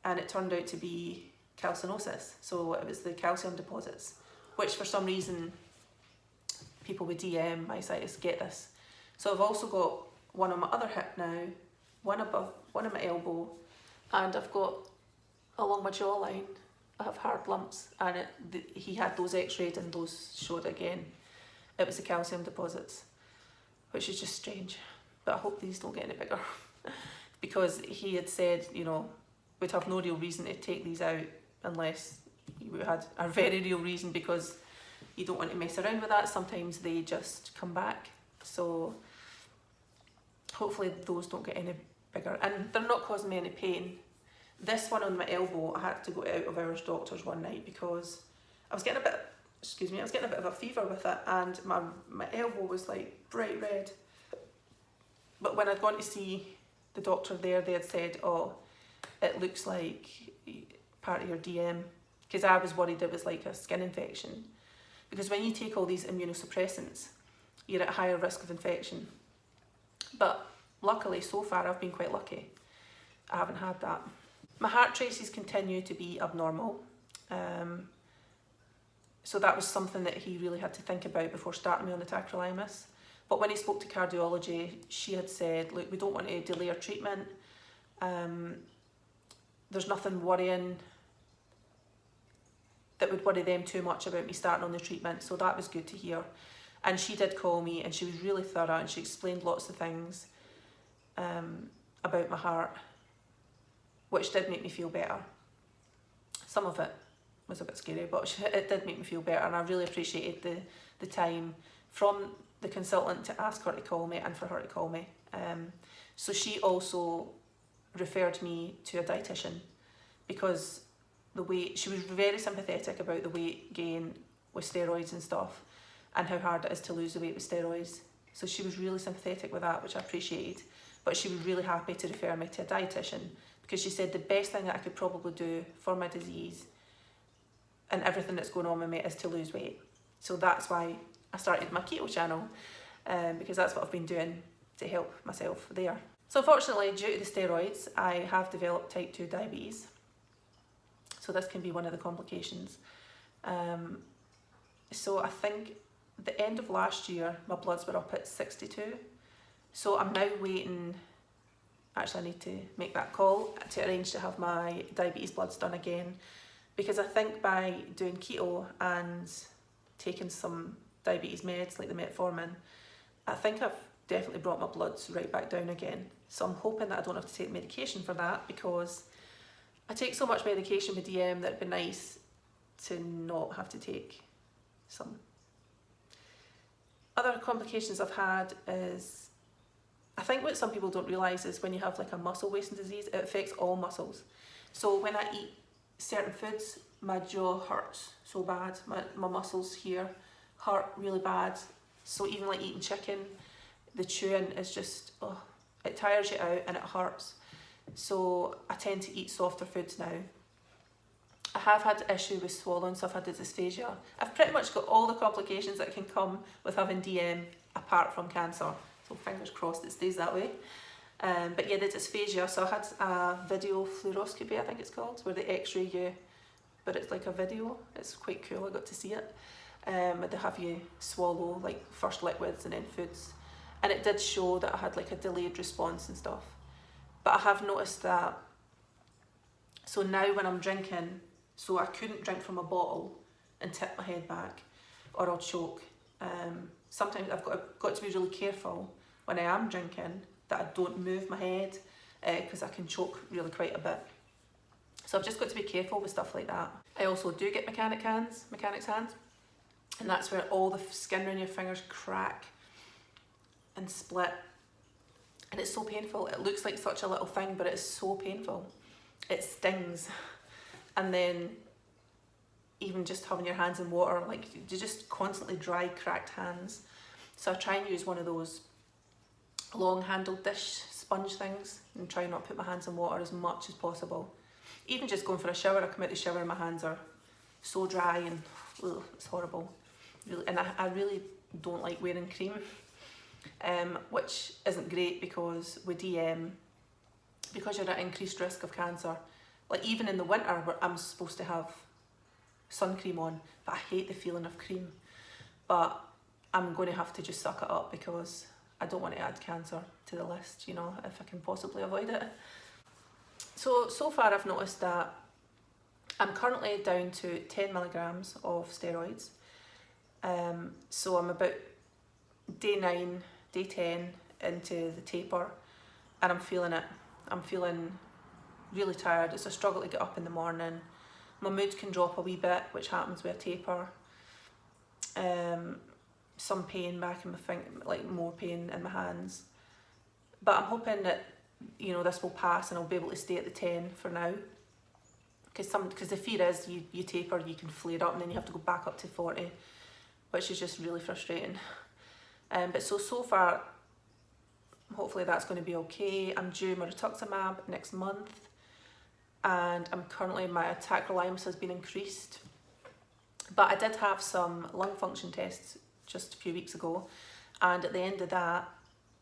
and it turned out to be calcinosis. So it was the calcium deposits, which for some reason people with DM myositis get this. So I've also got one on my other hip now, one above, one on my elbow, and I've got along my jawline, I have hard lumps, and he had those x-rayed and those showed again. It was the calcium deposits, which is just strange, but I hope these don't get any bigger because he had said, you know, we'd have no real reason to take these out unless you had a very real reason, because you don't want to mess around with that. Sometimes they just come back. So hopefully those don't get any bigger, and they're not causing me any pain. This one on my elbow, I had to go out of hours doctors one night because I was getting a bit of a fever with it, and my elbow was like bright red. But when I'd gone to see the doctor there, they had said, oh, it looks like part of your DM, because I was worried it was like a skin infection. Because when you take all these immunosuppressants, you're at higher risk of infection. But luckily, so far, I've been quite lucky. I haven't had that. My heart traces continue to be abnormal. So that was something that he really had to think about before starting me on the tacrolimus. But when he spoke to cardiology, she had said, look, we don't want to delay our treatment. There's nothing worrying that would worry them too much about me starting on the treatment. So that was good to hear. And she did call me, and she was really thorough, and she explained lots of things about my heart, which did make me feel better. Some of it was a bit scary, but it did make me feel better, and I really appreciated the time from the consultant to ask her to call me and for her to call me. So she also referred me to a dietitian because she was very sympathetic about the weight gain with steroids and stuff and how hard it is to lose the weight with steroids. So she was really sympathetic with that, which I appreciated. But she was really happy to refer me to a dietitian because she said the best thing that I could probably do for my disease and everything that's going on with me is to lose weight. So that's why I started my keto channel, because that's what I've been doing to help myself there. So unfortunately, due to the steroids, I have developed type 2 diabetes. So this can be one of the complications. So I think the end of last year, my bloods were up at 62. So I'm now waiting, actually I need to make that call to arrange to have my diabetes bloods done again, because I think by doing keto and taking some diabetes meds like the metformin, I think I've definitely brought my bloods right back down again. So I'm hoping that I don't have to take medication for that, because I take so much medication with DM that it'd be nice to not have to take some. Other complications I've had is, I think what some people don't realise is when you have like a muscle wasting disease, it affects all muscles. So when I eat certain foods, my jaw hurts so bad. My muscles here hurt really bad. So even like eating chicken, the chewing is just, oh, it tires you out and it hurts. So I tend to eat softer foods now. I have had issue with swallowing, so I've had the dysphagia. I've pretty much got all the complications that can come with having DM apart from cancer. So fingers crossed it stays that way. But yeah, the dysphagia, so I had a video fluoroscopy, I think it's called, where they x-ray you, but it's like a video. It's quite cool, I got to see it. They have you swallow like first liquids and then foods. And it did show that I had like a delayed response and stuff. But I have noticed that, so now when I'm drinking, so I couldn't drink from a bottle and tip my head back or I'll choke. Sometimes I've got to be really careful when I am drinking that I don't move my head because I can choke really quite a bit. So I've just got to be careful with stuff like that. I also do get mechanic's hands, and that's where all the skin around your fingers crack and split. And it's so painful. It looks like such a little thing, but it's so painful. It stings. And then even just having your hands in water, like you just constantly dry, cracked hands. So I try and use one of those long handled dish sponge things and try not to put my hands in water as much as possible. Even just going for a shower, I come out the shower and my hands are so dry and ugh, it's horrible. Really, and I really don't like wearing cream, which isn't great because with DM, because you're at increased risk of cancer, like even in the winter where I'm supposed to have sun cream on, but I hate the feeling of cream. But I'm going to have to just suck it up because I don't want to add cancer to the list, you know, if I can possibly avoid it. So far I've noticed that I'm currently down to 10 milligrams of steroids. So I'm about day 9, day 10 into the taper, and I'm feeling it. I'm feeling really tired. It's a struggle to get up in the morning. My mood can drop a wee bit, which happens with a taper. Some pain back in my finger, like more pain in my hands. But I'm hoping that, you know, this will pass and I'll be able to stay at the 10 for now. Because the fear is you taper, you can flare up and then you have to go back up to 40, which is just really frustrating. But so far, hopefully that's going to be okay. I'm due my rituximab next month, and I'm currently, my tacrolimus has been increased. But I did have some lung function tests just a few weeks ago, and at the end of that,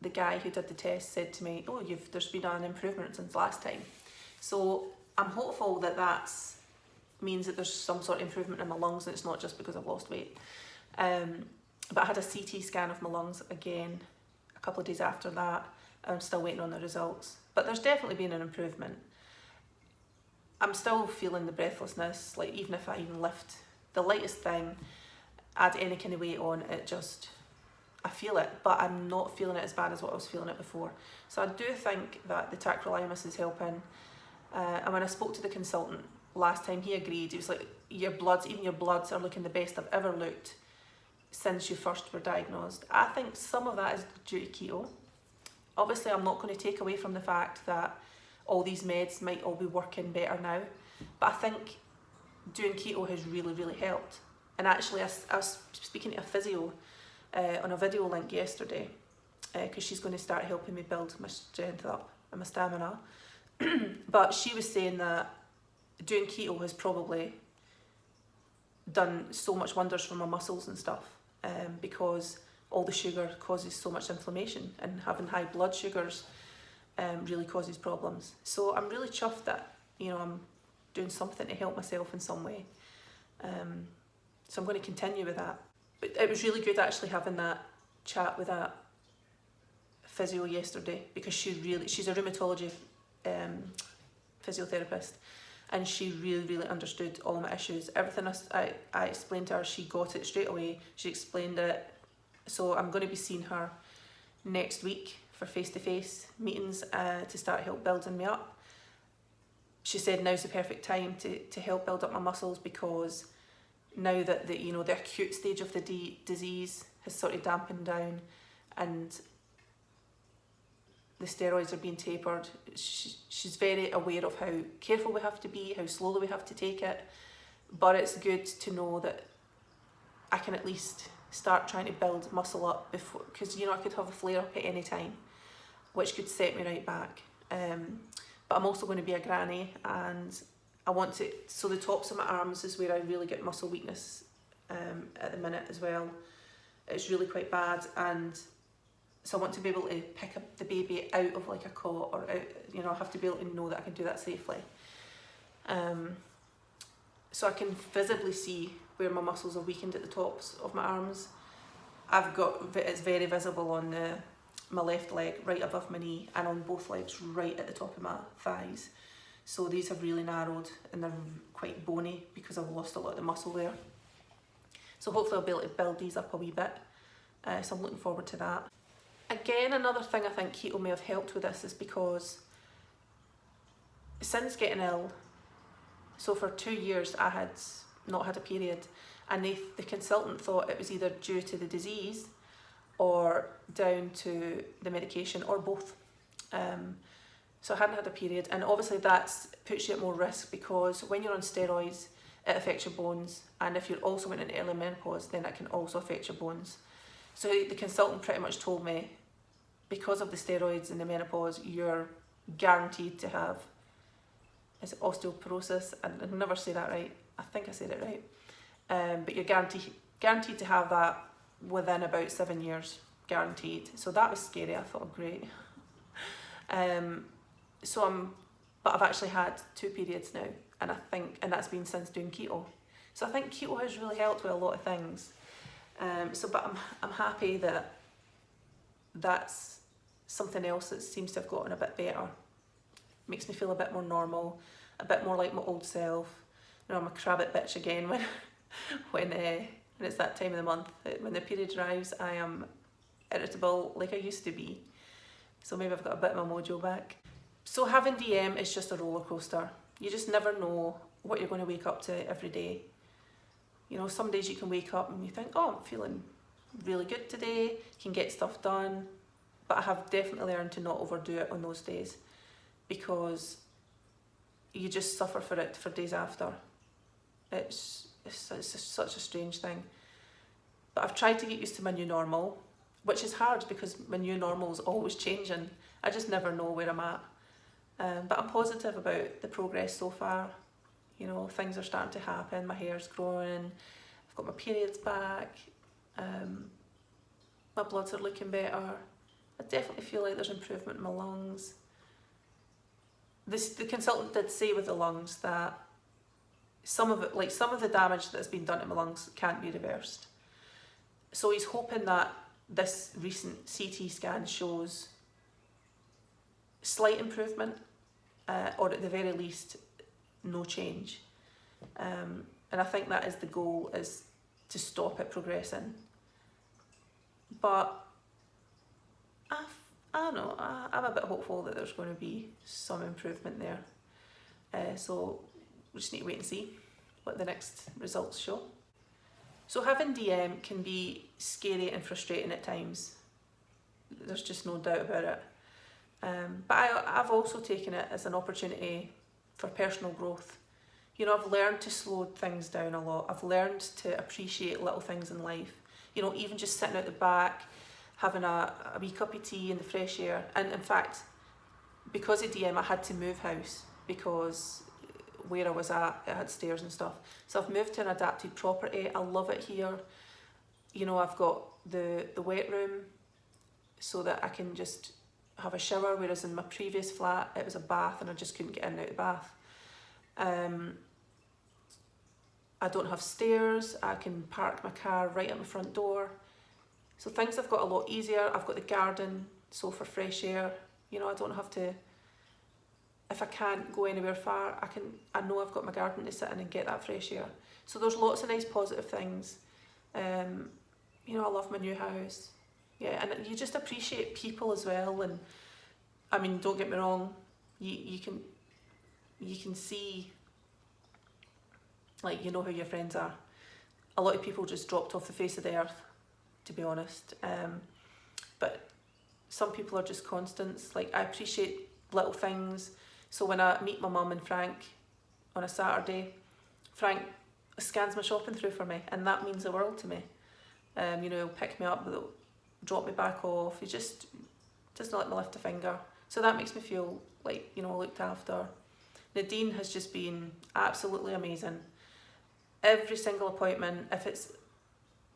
the guy who did the test said to me, oh, there's been an improvement since last time. So I'm hopeful that means that there's some sort of improvement in my lungs and it's not just because I've lost weight. But I had a CT scan of my lungs again a couple of days after that. I'm still waiting on the results, but there's definitely been an improvement. I'm still feeling the breathlessness, like even if I even lift the lightest thing, add any kind of weight on, I feel it, but I'm not feeling it as bad as what I was feeling it before. So I do think that the tacrolimus is helping. And when I spoke to the consultant last time, he agreed. He was like, even your bloods are looking the best I've ever looked since you first were diagnosed. I think some of that is due to keto. Obviously, I'm not going to take away from the fact that all these meds might all be working better now, but I think doing keto has really, really helped. And actually, I was speaking to a physio on a video link yesterday, because she's going to start helping me build my strength up and my stamina. But she was saying that doing keto has probably done so much wonders for my muscles and stuff, because all the sugar causes so much inflammation, and having high blood sugars really causes problems. So I'm really chuffed that, you know, I'm doing something to help myself in some way. So I'm going to continue with that. But it was really good actually having that chat with that physio yesterday, because she's a rheumatology physiotherapist, and she really understood all my issues. Everything I explained to her, she got it straight away. She explained it. So I'm going to be seeing her next week for face-to-face meetings to start help building me up. She said now's the perfect time to help build up my muscles, because now that the acute stage of the disease has sort of dampened down and the steroids are being tapered, she's very aware of how careful we have to be, how slowly we have to take it. But it's good to know that I can at least start trying to build muscle up before, because I could have a flare up at any time, which could set me right back. But I'm also going to be a granny, and I want to, so the tops of my arms is where I really get muscle weakness at the minute as well. It's really quite bad, and so I want to be able to pick up the baby out of like a cot, or out, I have to be able to know that I can do that safely. So I can visibly see where my muscles are weakened at the tops of my arms. It's very visible on my left leg, right above my knee, and on both legs, right at the top of my thighs. So these have really narrowed, and they're quite bony because I've lost a lot of the muscle there. So hopefully I'll be able to build these up a wee bit. So I'm looking forward to that. Again, another thing I think keto may have helped with this is because since getting ill, so for 2 years I had not had a period, and the consultant thought it was either due to the disease or down to the medication, or both. So I hadn't had a period, and obviously that puts you at more risk, because when you're on steroids it affects your bones, and if you're also in early menopause then it can also affect your bones. So the consultant pretty much told me, because of the steroids and the menopause, you're guaranteed to have, is it osteoporosis? I'll never say that right. I think I said it right. But you're guaranteed to have that within about 7 years, guaranteed. So that was scary. I thought, great. But I've actually had 2 periods now, and that's been since doing keto. So I think keto has really helped with a lot of things. But I'm happy that that's something else that seems to have gotten a bit better. Makes me feel a bit more normal, a bit more like my old self. I'm a crabbit bitch again when it's that time of the month. When the period arrives, I am irritable like I used to be. So maybe I've got a bit of my mojo back. So having DM is just a roller coaster. You just never know what you're going to wake up to every day. Some days you can wake up and you think, oh, I'm feeling really good today, you can get stuff done. But I have definitely learned to not overdo it on those days, because you just suffer for it for days after. It's just such a strange thing. But I've tried to get used to my new normal, which is hard because my new normal is always changing. I just never know where I'm at. But I'm positive about the progress so far. Things are starting to happen, my hair's growing, I've got my periods back, my bloods are looking better. I definitely feel like there's improvement in my lungs. The consultant did say with the lungs that some of the damage that's been done to my lungs can't be reversed. So he's hoping that this recent CT scan shows slight improvement, or at the very least no change. And I think that is the goal, is to stop it progressing. But I don't know, I'm a bit hopeful that there's going to be some improvement there. So we just need to wait and see what the next results show. So having DM can be scary and frustrating at times. There's just no doubt about it. But I've also taken it as an opportunity for personal growth. You know, I've learned to slow things down a lot. I've learned to appreciate little things in life. You know, even just sitting out the back, having a wee cup of tea in the fresh air. And in fact, because of DM, I had to move house because where I was at, it had stairs and stuff. So I've moved to an adapted property. I love it here. You know, I've got the wet room so that I can just have a shower, whereas in my previous flat, it was a bath and I just couldn't get in and out of the bath. I don't have stairs. I can park my car right at my front door. So things have got a lot easier. I've got the garden, so for fresh air, you know, I don't have to, if I can't go anywhere far, I know I've got my garden to sit in and get that fresh air. So there's lots of nice positive things. You know, I love my new house. Yeah, and you just appreciate people as well. And I mean, don't get me wrong, you can see, like, you know who your friends are. A lot of people just dropped off the face of the earth, to be honest. But some people are just constants. Like, I appreciate little things. So when I meet my mum and Frank on a Saturday, Frank scans my shopping through for me, and that means the world to me. You know, he'll pick me up, he'll drop me back off. He just doesn't let me lift a finger. So that makes me feel like, you know, looked after. Nadine has just been absolutely amazing. Every single appointment, if it's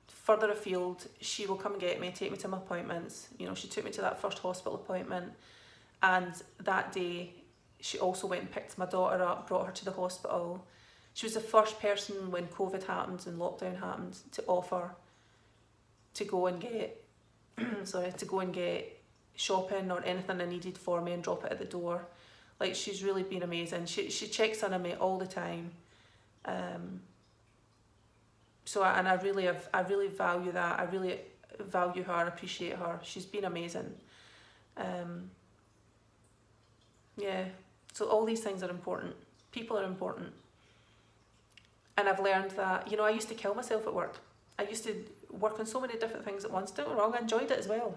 further afield, she will come and get me, take me to my appointments. You know, she took me to that first hospital appointment, and that day she also went and picked my daughter up, brought her to the hospital. She was the first person when COVID happened and lockdown happened to offer to go and get to go and get shopping or anything I needed for me and drop it at the door. Like, she's really been amazing. She checks in on me all the time. So I really value that. I really value her and appreciate her. She's been amazing. Yeah. So all these things are important. People are important. And I've learned that, you know, I used to kill myself at work. I used to work on so many different things at once. Don't get me wrong, I enjoyed it as well.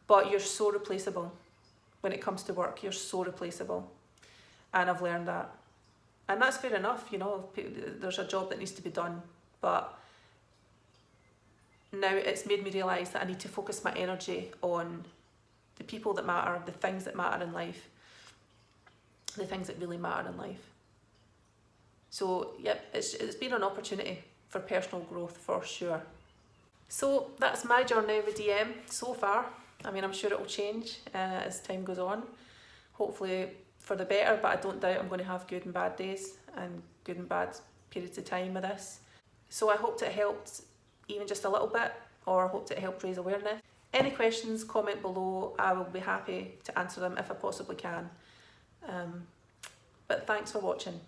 But you're so replaceable. When it comes to work, you're so replaceable. And I've learned that. And that's fair enough, you know, there's a job that needs to be done. But now it's made me realise that I need to focus my energy on the people that matter, the things that matter in life, the things that really matter in life. So, yep, it's been an opportunity for personal growth for sure. So that's my journey with DM so far. I mean, I'm sure it will change as time goes on. Hopefully for the better, but I don't doubt I'm going to have good and bad days and good and bad periods of time with this. So I hoped it helped even just a little bit, or hoped it helped raise awareness. Any questions, comment below. I will be happy to answer them if I possibly can. But thanks for watching.